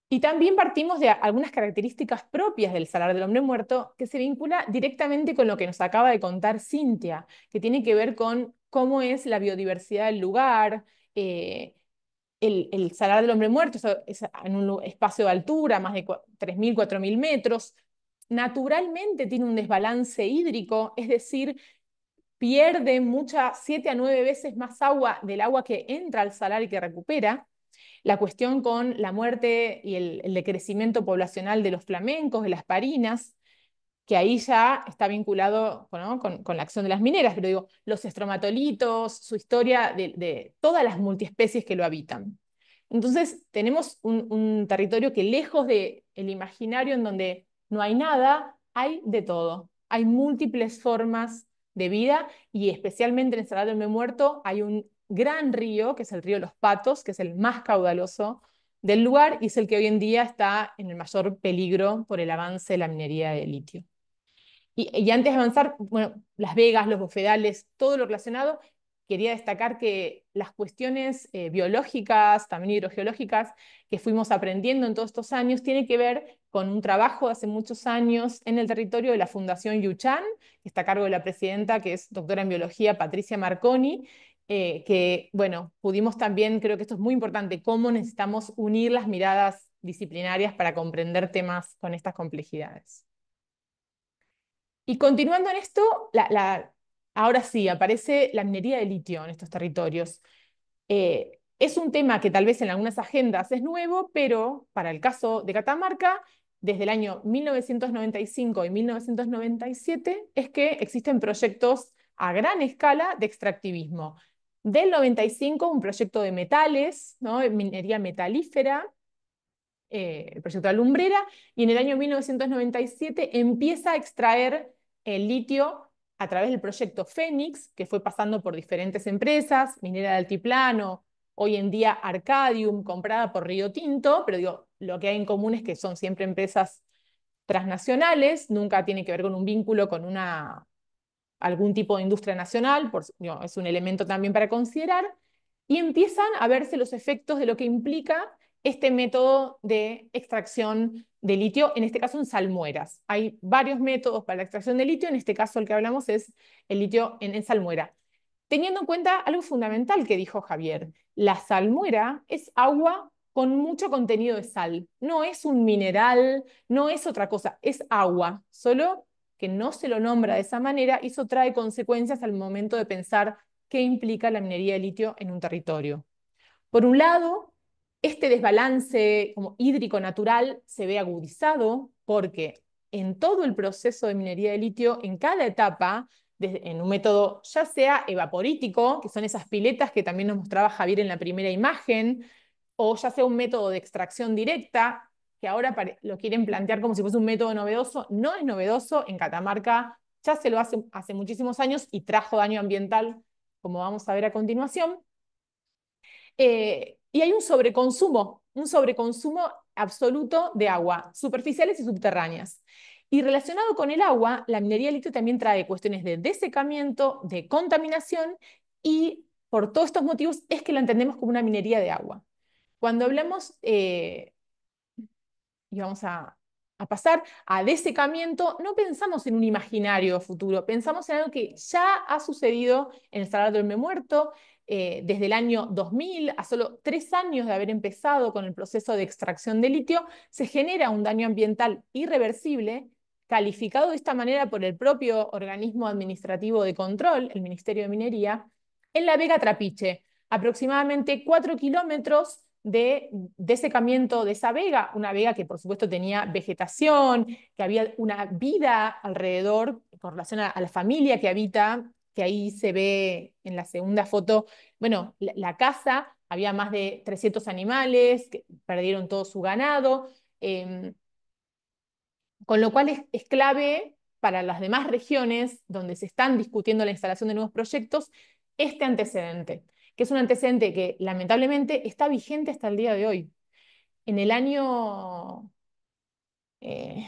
Y también partimos de algunas características propias del Salar del Hombre Muerto que se vincula directamente con lo que nos acaba de contar Cintia, que tiene que ver con cómo es la biodiversidad del lugar. El Salar del Hombre Muerto es en un espacio de altura, más de 3.000, 4.000 metros. Naturalmente tiene un desbalance hídrico, es decir, pierde 7 a 9 veces más agua del agua que entra al salar y que recupera. La cuestión con la muerte y el decrecimiento poblacional de los flamencos, de las parinas, que ahí ya está vinculado, ¿no?, con la acción de las mineras, pero digo, los estromatolitos, su historia de todas las multiespecies que lo habitan. Entonces, tenemos un territorio que lejos del imaginario en donde no hay nada, hay de todo. Hay múltiples formas de vida y especialmente en el Salar del Hombre Muerto hay un gran río, que es el río Los Patos, que es el más caudaloso del lugar y es el que hoy en día está en el mayor peligro por el avance de la minería de litio. Y antes de avanzar, bueno, Las Vegas, los bofedales, todo lo relacionado, quería destacar que las cuestiones biológicas, también hidrogeológicas, que fuimos aprendiendo en todos estos años, tiene que ver con un trabajo de hace muchos años en el territorio de la Fundación Yuchan, que está a cargo de la presidenta, que es doctora en biología, Patricia Marconi, que, bueno, pudimos también, creo que esto es muy importante, cómo necesitamos unir las miradas disciplinarias para comprender temas con estas complejidades. Y continuando en esto, ahora sí, aparece la minería de litio en estos territorios. Es un tema que tal vez en algunas agendas es nuevo, pero para el caso de Catamarca, desde el año 1995 y 1997 es que existen proyectos a gran escala de extractivismo. Del 95, un proyecto de metales, ¿no?, minería metalífera, el proyecto de Lumbrera, y en el año 1997 empieza a extraer el litio a través del proyecto Fénix, que fue pasando por diferentes empresas, Minera de Altiplano, hoy en día Arcadium, comprada por Río Tinto, pero digo, lo que hay en común es que son siempre empresas transnacionales, nunca tiene que ver con un vínculo con algún tipo de industria nacional, digo, es un elemento también para considerar, y empiezan a verse los efectos de lo que implica este método de extracción de litio, en este caso en salmueras. Hay varios métodos para la extracción de litio, en este caso el que hablamos es el litio en salmuera. Teniendo en cuenta algo fundamental que dijo Javier, la salmuera es agua con mucho contenido de sal, no es un mineral, no es otra cosa, es agua, solo que no se lo nombra de esa manera y eso trae consecuencias al momento de pensar qué implica la minería de litio en un territorio. Por un lado, este desbalance como hídrico natural se ve agudizado porque en todo el proceso de minería de litio, en cada etapa, en un método ya sea evaporítico, que son esas piletas que también nos mostraba Javier en la primera imagen, o ya sea un método de extracción directa, que ahora lo quieren plantear como si fuese un método novedoso. No es novedoso, en Catamarca ya se lo hace muchísimos años y trajo daño ambiental, como vamos a ver a continuación. Y hay un sobreconsumo absoluto de agua, superficiales y subterráneas. Y relacionado con el agua, la minería de litio también trae cuestiones de desecamiento, de contaminación, y por todos estos motivos es que la entendemos como una minería de agua. Cuando hablamos, y vamos a pasar a desecamiento, no pensamos en un imaginario futuro, pensamos en algo que ya ha sucedido en el Salar del Hombre Muerto, desde el año 2000, a solo 3 años de haber empezado con el proceso de extracción de litio, se genera un daño ambiental irreversible, calificado de esta manera por el propio organismo administrativo de control, el Ministerio de Minería, en la Vega Trapiche, aproximadamente 4 kilómetros de desecamiento de esa vega, una vega que por supuesto tenía vegetación, que había una vida alrededor con relación a la familia que habita, que ahí se ve en la segunda foto, bueno, la casa, había más de 300 animales, que perdieron todo su ganado, eh, con lo cual es clave para las demás regiones donde se están discutiendo la instalación de nuevos proyectos este antecedente, que es un antecedente que lamentablemente está vigente hasta el día de hoy. En el año eh,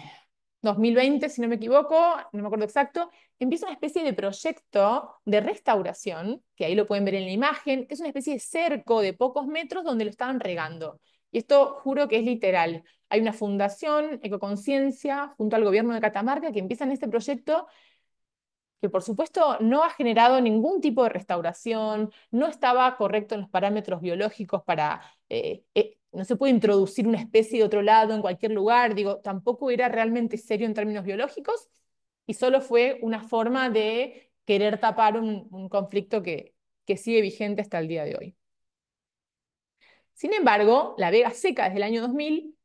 2020, si no me equivoco, no me acuerdo exacto, empieza una especie de proyecto de restauración, que ahí lo pueden ver en la imagen, que es una especie de cerco de pocos metros donde lo estaban regando. Y esto juro que es literal. Hay una fundación, Ecoconciencia, junto al gobierno de Catamarca, que empiezan este proyecto que por supuesto no ha generado ningún tipo de restauración, no estaba correcto en los parámetros biológicos para, no se puede introducir una especie de otro lado en cualquier lugar, digo, tampoco era realmente serio en términos biológicos y solo fue una forma de querer tapar un conflicto que sigue vigente hasta el día de hoy. Sin embargo, la Vega Seca desde el año 2000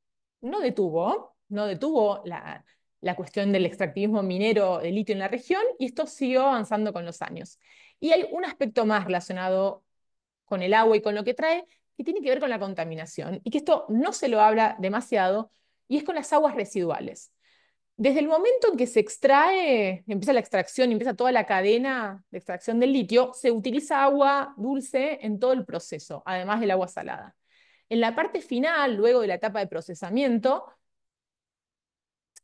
no detuvo la cuestión del extractivismo minero de litio en la región y esto siguió avanzando con los años. Y hay un aspecto más relacionado con el agua y con lo que trae que tiene que ver con la contaminación y que esto no se lo habla demasiado y es con las aguas residuales. Desde el momento en que se extrae, empieza la extracción, empieza toda la cadena de extracción del litio, se utiliza agua dulce en todo el proceso, además del agua salada. En la parte final, luego de la etapa de procesamiento,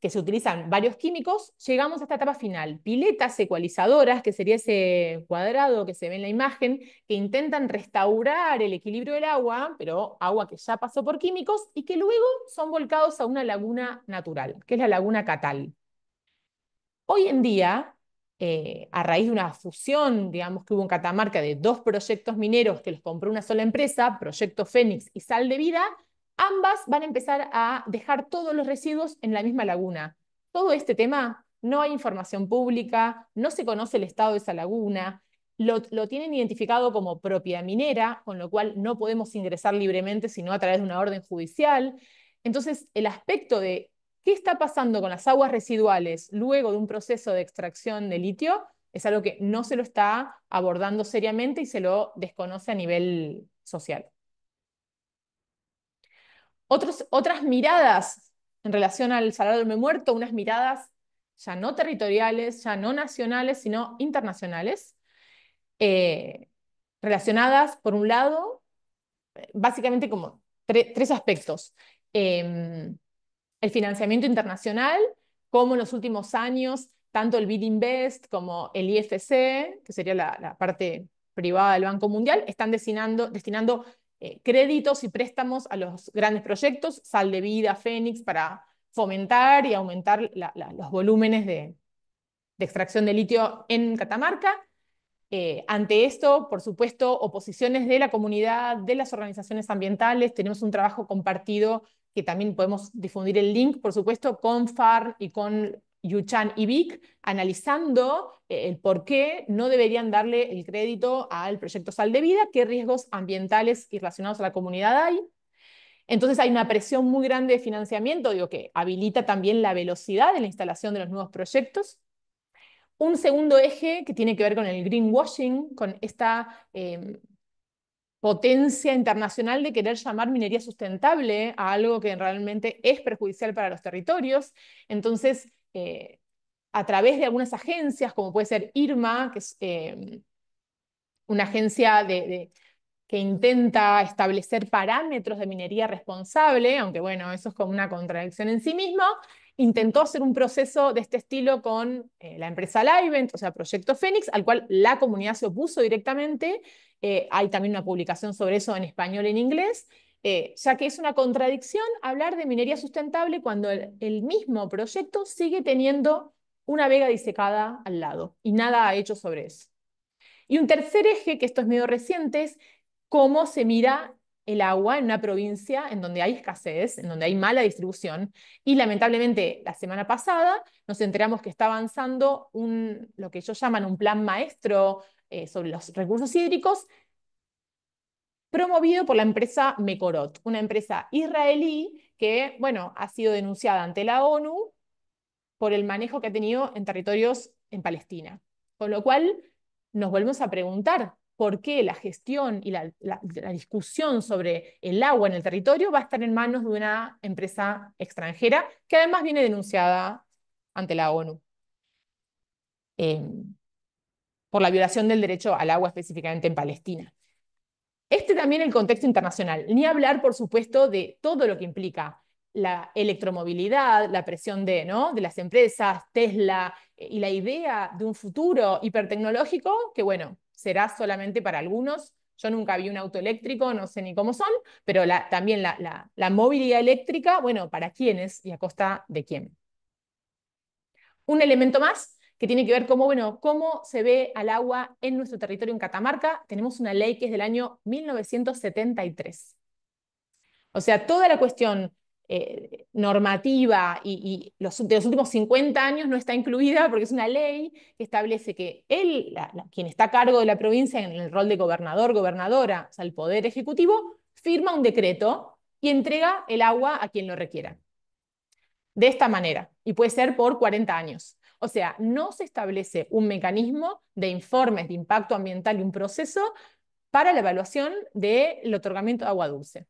que se utilizan varios químicos, llegamos a esta etapa final. Piletas ecualizadoras, que sería ese cuadrado que se ve en la imagen, que intentan restaurar el equilibrio del agua, pero agua que ya pasó por químicos, y que luego son volcados a una laguna natural, que es la laguna Catal. Hoy en día, a raíz de una fusión, digamos que hubo en Catamarca de dos proyectos mineros que los compró una sola empresa, Proyecto Fénix y Sal de Vida, ambas van a empezar a dejar todos los residuos en la misma laguna. Todo este tema, no hay información pública, no se conoce el estado de esa laguna, lo tienen identificado como propiedad minera, con lo cual no podemos ingresar libremente sino a través de una orden judicial. Entonces, el aspecto de ¿qué está pasando con las aguas residuales luego de un proceso de extracción de litio? Es algo que no se lo está abordando seriamente y se lo desconoce a nivel social. Otras miradas en relación al Salar de Uyuni Muerto, unas miradas ya no territoriales, ya no nacionales, sino internacionales, eh, relacionadas, por un lado, básicamente como tres aspectos. El financiamiento internacional, como en los últimos años, tanto el BID Invest como el IFC, que sería la parte privada del Banco Mundial, están destinando créditos y préstamos a los grandes proyectos, Sal de Vida, Fénix, para fomentar y aumentar los volúmenes de extracción de litio en Catamarca. Ante esto, por supuesto, oposiciones de la comunidad, de las organizaciones ambientales, tenemos un trabajo compartido que también podemos difundir el link, por supuesto, con FAR y con Yuchan y Vic, analizando el por qué no deberían darle el crédito al proyecto Sal de Vida, qué riesgos ambientales y relacionados a la comunidad hay. Entonces hay una presión muy grande de financiamiento, digo, que habilita también la velocidad de la instalación de los nuevos proyectos. Un segundo eje que tiene que ver con el greenwashing, con esta potencia internacional de querer llamar minería sustentable a algo que realmente es perjudicial para los territorios. Entonces, a través de algunas agencias, como puede ser IRMA, que es una agencia que intenta establecer parámetros de minería responsable, aunque bueno, eso es como una contradicción en sí mismo, intentó hacer un proceso de este estilo con la empresa Livent, o sea, Proyecto Fénix, al cual la comunidad se opuso directamente. Hay también una publicación sobre eso en español y en inglés, ya que es una contradicción hablar de minería sustentable cuando el mismo proyecto sigue teniendo una vega disecada al lado y nada ha hecho sobre eso. Y un tercer eje, que esto es medio reciente, es cómo se mira el agua en una provincia en donde hay escasez, en donde hay mala distribución. Y lamentablemente, la semana pasada nos enteramos que está avanzando lo que ellos llaman un plan maestro sobre los recursos hídricos, promovido por la empresa Mekorot, una empresa israelí que, bueno, ha sido denunciada ante la ONU por el manejo que ha tenido en territorios en Palestina. Con lo cual, nos volvemos a preguntar por qué la gestión y la discusión sobre el agua en el territorio va a estar en manos de una empresa extranjera que además viene denunciada ante la ONU por la violación del derecho al agua específicamente en Palestina. También el contexto internacional. Ni hablar, por supuesto, de todo lo que implica la electromovilidad, la presión ¿no? de las empresas, Tesla, y la idea de un futuro hipertecnológico que, bueno, será solamente para algunos. Yo nunca vi un auto eléctrico, no sé ni cómo son, pero también la movilidad eléctrica, bueno, ¿para quiénes y a costa de quién? Un elemento más que tiene que ver cómo, bueno, cómo se ve al agua en nuestro territorio en Catamarca. Tenemos una ley que es del año 1973. O sea, toda la cuestión normativa de los últimos 50 años no está incluida porque es una ley que establece que quien está a cargo de la provincia en el rol de gobernador, gobernadora, o sea, el poder ejecutivo, firma un decreto y entrega el agua a quien lo requiera. De esta manera, y puede ser por 40 años. O sea, no se establece un mecanismo de informes de impacto ambiental y un proceso para la evaluación del otorgamiento de agua dulce.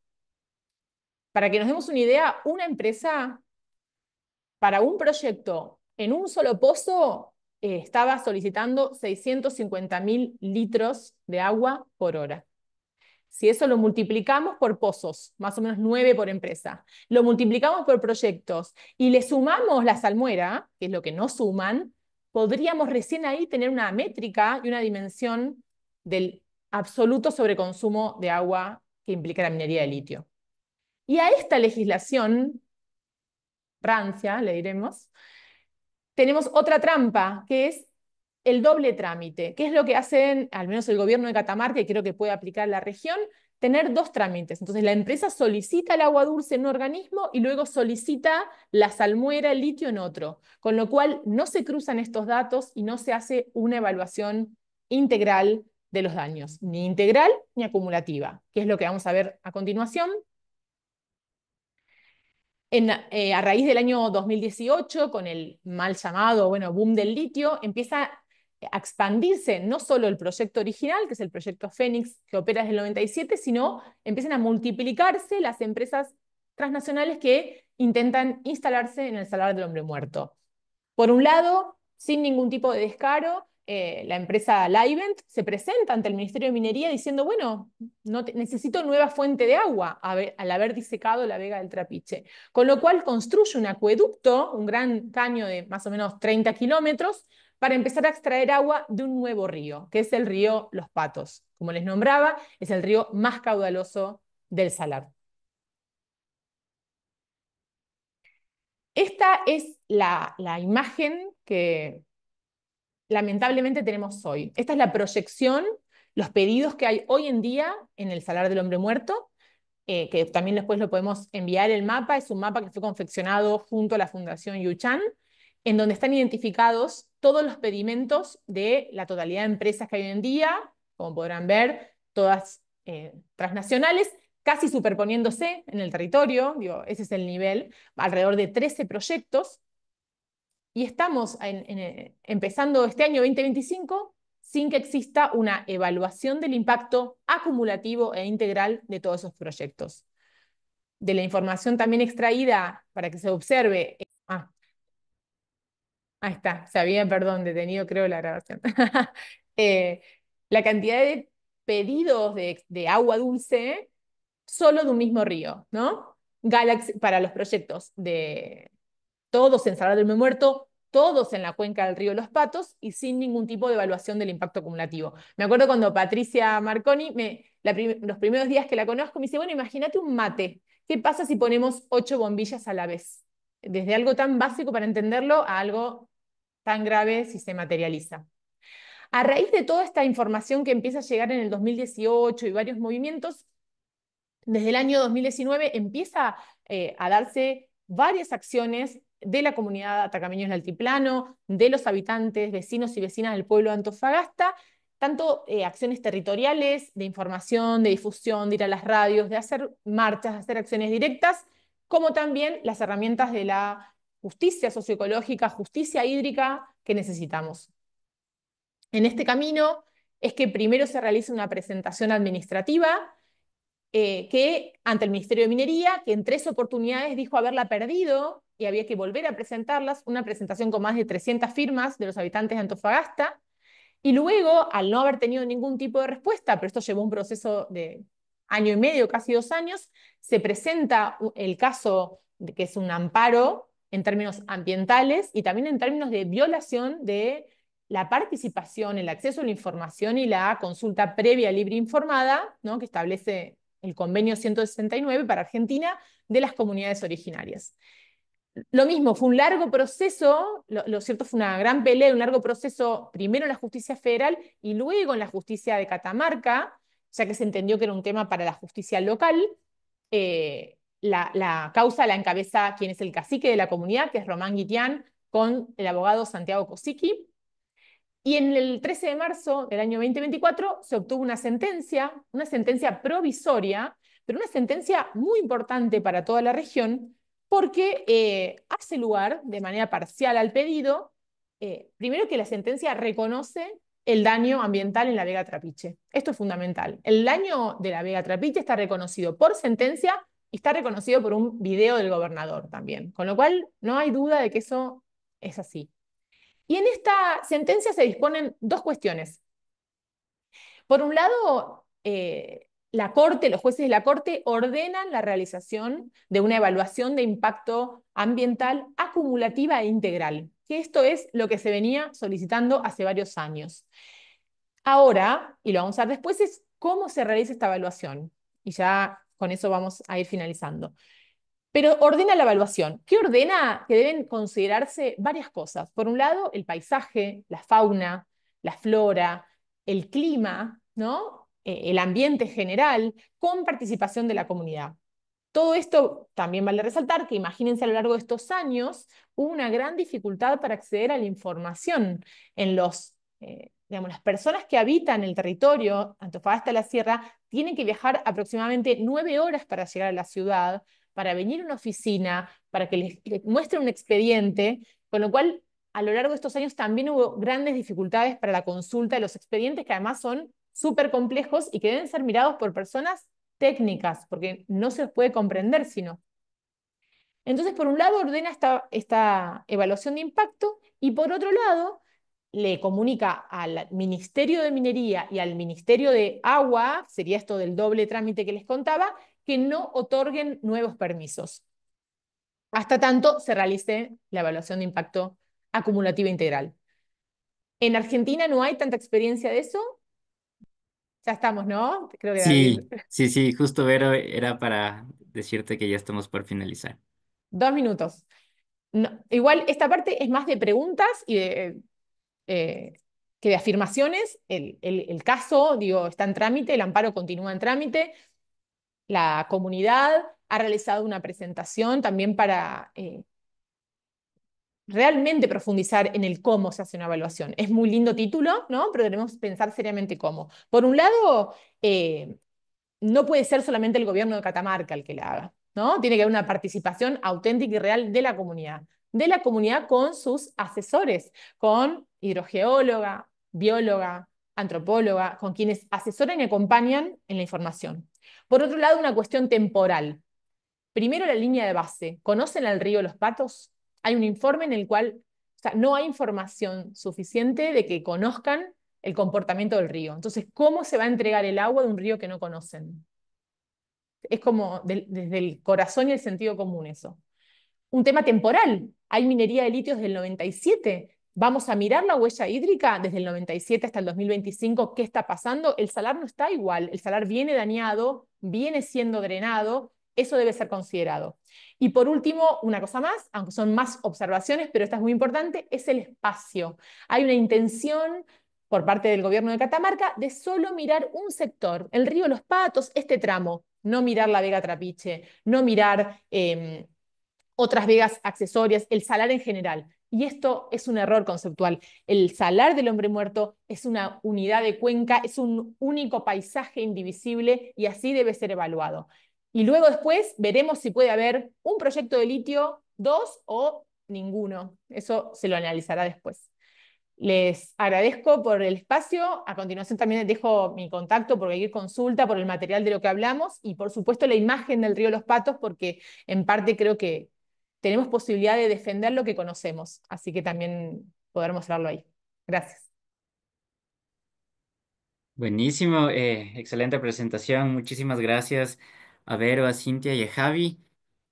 Para que nos demos una idea, una empresa para un proyecto en un solo pozo estaba solicitando 650.000 litros de agua por hora. Si eso lo multiplicamos por pozos, más o menos 9 por empresa, lo multiplicamos por proyectos y le sumamos la salmuera, que es lo que no suman, podríamos recién ahí tener una métrica y una dimensión del absoluto sobreconsumo de agua que implica la minería de litio. Y a esta legislación rancia, le diremos, tenemos otra trampa, que es el doble trámite. ¿Qué es lo que hacen, al menos el gobierno de Catamarca, y creo que puede aplicar la región? Tener dos trámites. Entonces la empresa solicita el agua dulce en un organismo y luego solicita la salmuera, el litio en otro. Con lo cual no se cruzan estos datos y no se hace una evaluación integral de los daños, ni integral ni acumulativa, que es lo que vamos a ver a continuación. A raíz del año 2018, con el mal llamado boom del litio, empieza a expandirse no solo el proyecto original, que es el proyecto Fénix, que opera desde el 97, sino empiezan a multiplicarse las empresas transnacionales que intentan instalarse en el Salar del Hombre Muerto. Por un lado, sin ningún tipo de descaro, la empresa Livent se presenta ante el Ministerio de Minería diciendo, bueno, necesito nueva fuente de agua al haber disecado la vega del Trapiche. Con lo cual construye un acueducto, un gran caño de más o menos 30 kilómetros, para empezar a extraer agua de un nuevo río, que es el río Los Patos. Como les nombraba, es el río más caudaloso del Salar. Esta es la imagen que lamentablemente tenemos hoy. Esta es la proyección, los pedidos que hay hoy en día en el Salar del Hombre Muerto, que también después lo podemos enviar el mapa. Es un mapa que fue confeccionado junto a la Fundación Yuchan, en donde están identificados todos los pedimentos de la totalidad de empresas que hay hoy en día, como podrán ver, todas transnacionales, casi superponiéndose en el territorio, digo, ese es el nivel, alrededor de 13 proyectos, y estamos empezando este año 2025 sin que exista una evaluación del impacto acumulativo e integral de todos esos proyectos. De la información también extraída para que se observe, ahí está, se había, perdón, detenido creo la grabación. La cantidad de pedidos de agua dulce solo de un mismo río, ¿no? Galaxy, para los proyectos de todos en Salar del Hombre Muerto, todos en la cuenca del río Los Patos y sin ningún tipo de evaluación del impacto acumulativo. Me acuerdo cuando Patricia Marconi, los primeros días que la conozco, me dice, bueno, imagínate un mate. ¿Qué pasa si ponemos 8 bombillas a la vez? Desde algo tan básico para entenderlo a algo tan grave si se materializa. A raíz de toda esta información que empieza a llegar en el 2018 y varios movimientos, desde el año 2019 empieza a darse varias acciones de la comunidad atacameños del Altiplano, de los habitantes, vecinos y vecinas del pueblo de Antofagasta, tanto acciones territoriales, de información, de difusión, de ir a las radios, de hacer marchas, de hacer acciones directas, como también las herramientas de la justicia socioecológica, justicia hídrica que necesitamos. En este camino es que primero se realiza una presentación administrativa que ante el Ministerio de Minería, que en 3 oportunidades dijo haberla perdido y había que volver a presentarlas, una presentación con más de 300 firmas de los habitantes de Antofagasta, y luego, al no haber tenido ningún tipo de respuesta, pero esto llevó un proceso de año y medio, casi 2 años, se presenta el caso de que es un amparo en términos ambientales y también en términos de violación de la participación, el acceso a la información y la consulta previa, libre e informada, ¿no?, que establece el convenio 169 para Argentina de las comunidades originarias. Lo mismo, fue un largo proceso, lo cierto fue una gran pelea, un largo proceso, primero en la justicia federal y luego en la justicia de Catamarca, ya que se entendió que era un tema para la justicia local. La causa la encabeza quien es el cacique de la comunidad, que es Román Guitián, con el abogado Santiago Kosicki. Y en el 13 de marzo del año 2024 se obtuvo una sentencia provisoria, pero una sentencia muy importante para toda la región, porque hace lugar de manera parcial al pedido, primero que la sentencia reconoce el daño ambiental en la Vega Trapiche. Esto es fundamental. El daño de la Vega Trapiche está reconocido por sentencia y está reconocido por un video del gobernador también, con lo cual no hay duda de que eso es así. Y en esta sentencia se disponen 2 cuestiones. Por un lado, la Corte, los jueces de la Corte ordenan la realización de una evaluación de impacto ambiental acumulativa e integral, que esto es lo que se venía solicitando hace varios años. Ahora, y lo vamos a ver después, es cómo se realiza esta evaluación. Y ya con eso vamos a ir finalizando. Pero ordena la evaluación. ¿Qué ordena? Que deben considerarse varias cosas. Por un lado, el paisaje, la fauna, la flora, el clima, ¿no? El ambiente general, con participación de la comunidad. Todo esto también vale resaltar que imagínense a lo largo de estos años hubo una gran dificultad para acceder a la información en digamos, las personas que habitan el territorio, Antofagasta de la Sierra, tienen que viajar aproximadamente 9 horas para llegar a la ciudad, para venir a una oficina, para que les muestre un expediente, con lo cual a lo largo de estos años también hubo grandes dificultades para la consulta de los expedientes, que además son súper complejos y que deben ser mirados por personas técnicas, porque no se puede comprender sino. Entonces, por un lado, ordena esta evaluación de impacto y por otro lado, le comunica al Ministerio de Minería y al Ministerio de Agua, sería esto del doble trámite que les contaba, que no otorguen nuevos permisos, hasta tanto se realice la evaluación de impacto acumulativa integral. En Argentina no hay tanta experiencia de eso. Ya estamos, ¿no? Creo que David. Sí, sí, sí, justo Vero, era para decirte que ya estamos por finalizar. 2 minutos. No, igual esta parte es más de preguntas y eh, que de afirmaciones. El caso, digo, está en trámite, el amparo continúa en trámite. La comunidad ha realizado una presentación también para realmente profundizar en el cómo se hace una evaluación. Es muy lindo título, ¿no? Pero debemos pensar seriamente cómo. Por un lado, no puede ser solamente el gobierno de Catamarca el que la haga, ¿no? Tiene que haber una participación auténtica y real de la comunidad con sus asesores, con hidrogeóloga, bióloga, antropóloga, con quienes asesoran y acompañan en la información. Por otro lado, una cuestión temporal. Primero, la línea de base. ¿Conocen al río Los Patos? Hay un informe en el cual, o sea, no hay información suficiente de que conozcan el comportamiento del río. Entonces, ¿cómo se va a entregar el agua de un río que no conocen? Es como desde el corazón y el sentido común eso. Un tema temporal. Hay minería de litio desde el 97. Vamos a mirar la huella hídrica desde el 97 hasta el 2025. ¿Qué está pasando? El salar no está igual. El salar viene dañado, viene siendo drenado. Eso debe ser considerado. Y por último, una cosa más, aunque son más observaciones, pero esta es muy importante, es el espacio. Hay una intención por parte del gobierno de Catamarca de solo mirar un sector, el río Los Patos, este tramo, no mirar la Vega Trapiche, no mirar otras vegas accesorias, el salar en general. Y esto es un error conceptual. El salar del hombre muerto es una unidad de cuenca, es un único paisaje indivisible y así debe ser evaluado. Y luego después veremos si puede haber un proyecto de litio, dos o ninguno. Eso se lo analizará después. Les agradezco por el espacio. A continuación también les dejo mi contacto por cualquier consulta, por el material de lo que hablamos y por supuesto la imagen del río Los Patos porque en parte creo que tenemos posibilidad de defender lo que conocemos. Así que también poder mostrarlo ahí. Gracias. Buenísimo, excelente presentación. Muchísimas gracias a Vero, a Cintia y a Javi.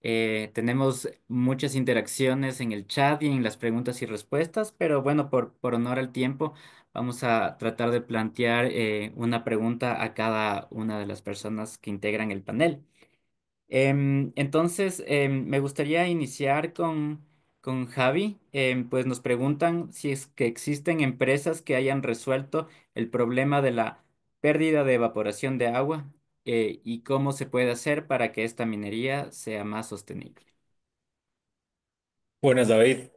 Tenemos muchas interacciones en el chat y en las preguntas y respuestas, pero bueno, por honor al tiempo, vamos a tratar de plantear una pregunta a cada una de las personas que integran el panel. Entonces, me gustaría iniciar con Javi. Pues nos preguntan si es que existen empresas que hayan resuelto el problema de la pérdida de evaporación de agua y cómo se puede hacer para que esta minería sea más sostenible. Buenas, David.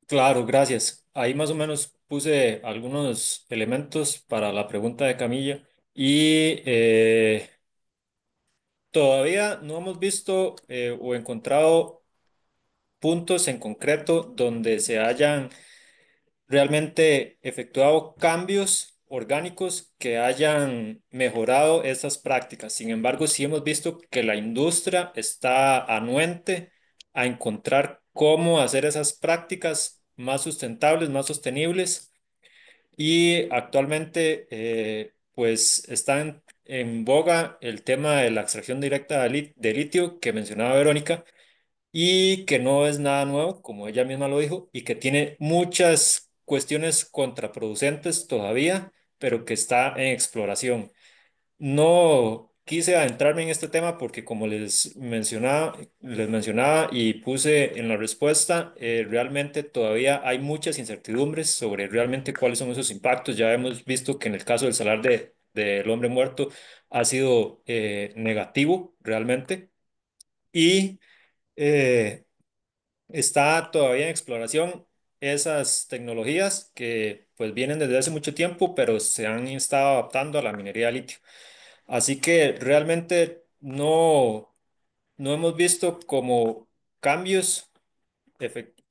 Claro, gracias. Ahí más o menos puse algunos elementos para la pregunta de Camilla y todavía no hemos visto o encontrado puntos en concreto donde se hayan realmente efectuado cambios orgánicos que hayan mejorado estas prácticas. Sin embargo, sí hemos visto que la industria está anuente a encontrar cómo hacer esas prácticas más sustentables, más sostenibles y actualmente pues están en boga el tema de la extracción directa de litio que mencionaba Verónica y que no es nada nuevo, como ella misma lo dijo, y que tiene muchas cuestiones contraproducentes todavía, pero que está en exploración. No quise adentrarme en este tema porque como les mencionaba y puse en la respuesta, realmente todavía hay muchas incertidumbres sobre realmente cuáles son esos impactos. Ya hemos visto que en el caso del salar del hombre muerto ha sido negativo realmente y eh, está todavía en exploración esas tecnologías que pues vienen desde hace mucho tiempo, pero se han estado adaptando a la minería de litio. Así que realmente no hemos visto como cambios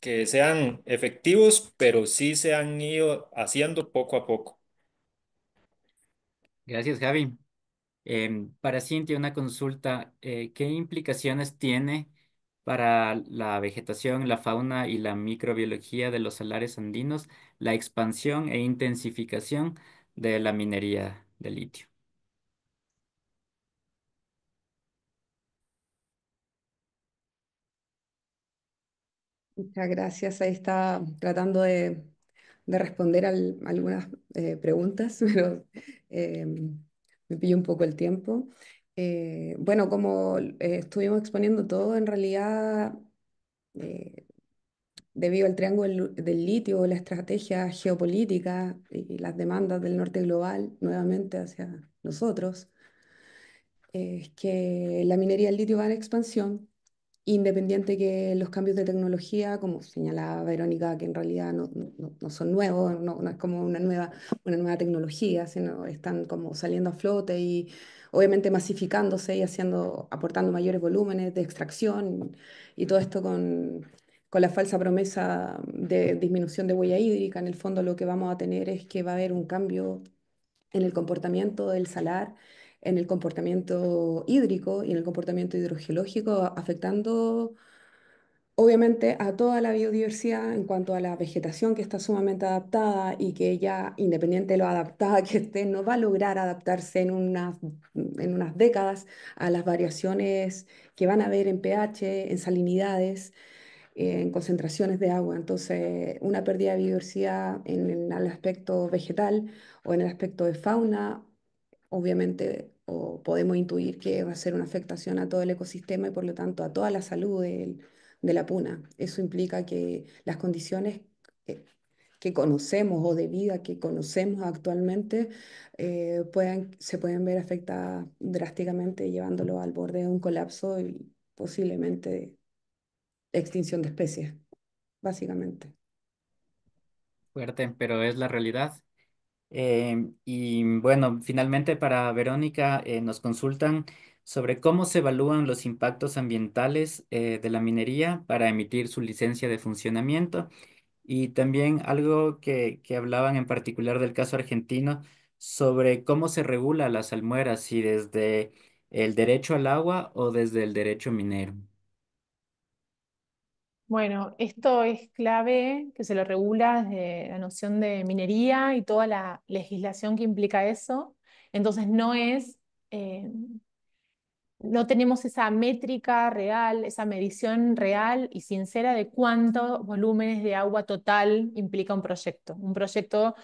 que sean efectivos, pero sí se han ido haciendo poco a poco. Gracias, Javi. Para Cintia, una consulta. ¿Qué implicaciones tiene para la vegetación, la fauna y la microbiología de los salares andinos la expansión e intensificación de la minería de litio? Muchas gracias. Ahí está tratando de responder algunas preguntas, pero eh, me pilló un poco el tiempo. Bueno, como estuvimos exponiendo todo, en realidad, eh, debido al triángulo del litio, la estrategia geopolítica y las demandas del norte global nuevamente hacia nosotros, es que la minería del litio va en expansión independiente que los cambios de tecnología, como señalaba Verónica, que en realidad no son nuevos, no es como una nueva tecnología, sino están como saliendo a flote y obviamente masificándose y aportando mayores volúmenes de extracción y todo esto con la falsa promesa de disminución de huella hídrica. En el fondo lo que vamos a tener es que va a haber un cambio en el comportamiento del salar, en el comportamiento hídrico y en el comportamiento hidrogeológico, afectando obviamente a toda la biodiversidad en cuanto a la vegetación que está sumamente adaptada y que ya, independiente de lo adaptada que esté, no va a lograr adaptarse en unas décadas a las variaciones que van a haber en pH, en salinidades, en concentraciones de agua. Entonces, una pérdida de biodiversidad en el aspecto vegetal o en el aspecto de fauna, obviamente, o podemos intuir que va a ser una afectación a todo el ecosistema y por lo tanto a toda la salud de la puna. Eso implica que las condiciones que, que conocemos o de vida que conocemos actualmente se pueden ver afectadas drásticamente, llevándolo al borde de un colapso y posiblemente extinción de especies, básicamente. Fuerte, pero es la realidad. Y bueno, finalmente para Verónica nos consultan sobre cómo se evalúan los impactos ambientales de la minería para emitir su licencia de funcionamiento y también algo que hablaban en particular del caso argentino sobre cómo se regula las salmueras, si desde el derecho al agua o desde el derecho minero. Bueno, esto es clave que se lo regula desde la noción de minería y toda la legislación que implica eso. Entonces eh, no tenemos esa métrica real, esa medición real y sincera de cuántos volúmenes de agua total implica un proyecto. Un proyecto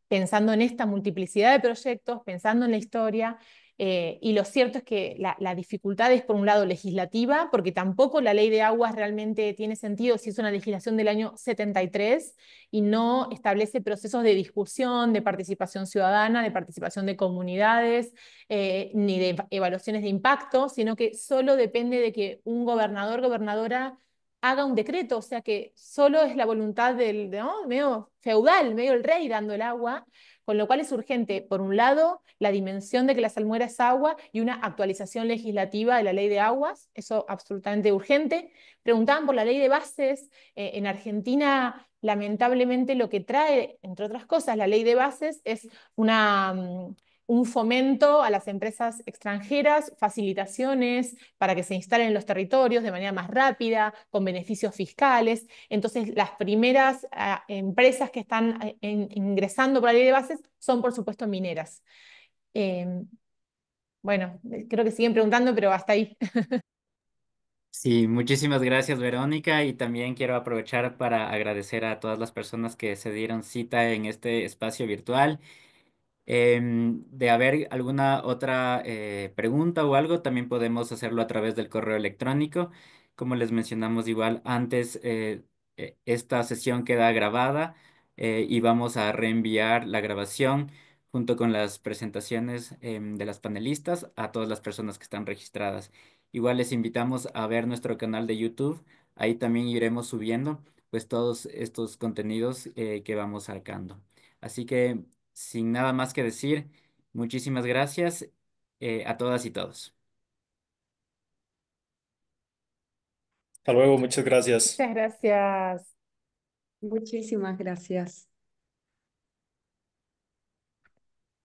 pensando en esta multiplicidad de proyectos, pensando en la historia, y lo cierto es que la dificultad es, por un lado, legislativa, porque tampoco la ley de aguas realmente tiene sentido si es una legislación del año 73 y no establece procesos de discusión, de participación ciudadana, de participación de comunidades, ni de evaluaciones de impacto, sino que solo depende de que un gobernador, gobernadora haga un decreto, o sea que solo es la voluntad ¿no? Medio feudal, medio el rey dando el agua, con lo cual es urgente, por un lado, la dimensión de que la salmuera es agua y una actualización legislativa de la ley de aguas, eso absolutamente urgente. Preguntaban por la ley de bases, en Argentina lamentablemente lo que trae, entre otras cosas, la ley de bases es una un fomento a las empresas extranjeras, facilitaciones para que se instalen en los territorios de manera más rápida, con beneficios fiscales. Entonces, las primeras empresas que están ingresando por la ley de bases son, por supuesto, mineras. Eh, bueno, creo que siguen preguntando, pero hasta ahí. Sí, muchísimas gracias, Verónica, y también quiero aprovechar para agradecer a todas las personas que se dieron cita en este espacio virtual. De haber alguna otra pregunta o algo, también podemos hacerlo a través del correo electrónico. Como les mencionamos igual antes, esta sesión queda grabada y vamos a reenviar la grabación junto con las presentaciones de las panelistas a todas las personas que están registradas. Igual les invitamos a ver nuestro canal de YouTube. Ahí también iremos subiendo pues todos estos contenidos que vamos sacando. Así que sin nada más que decir, muchísimas gracias a todas y todos. Hasta luego, muchas gracias. Muchas gracias. Muchísimas gracias.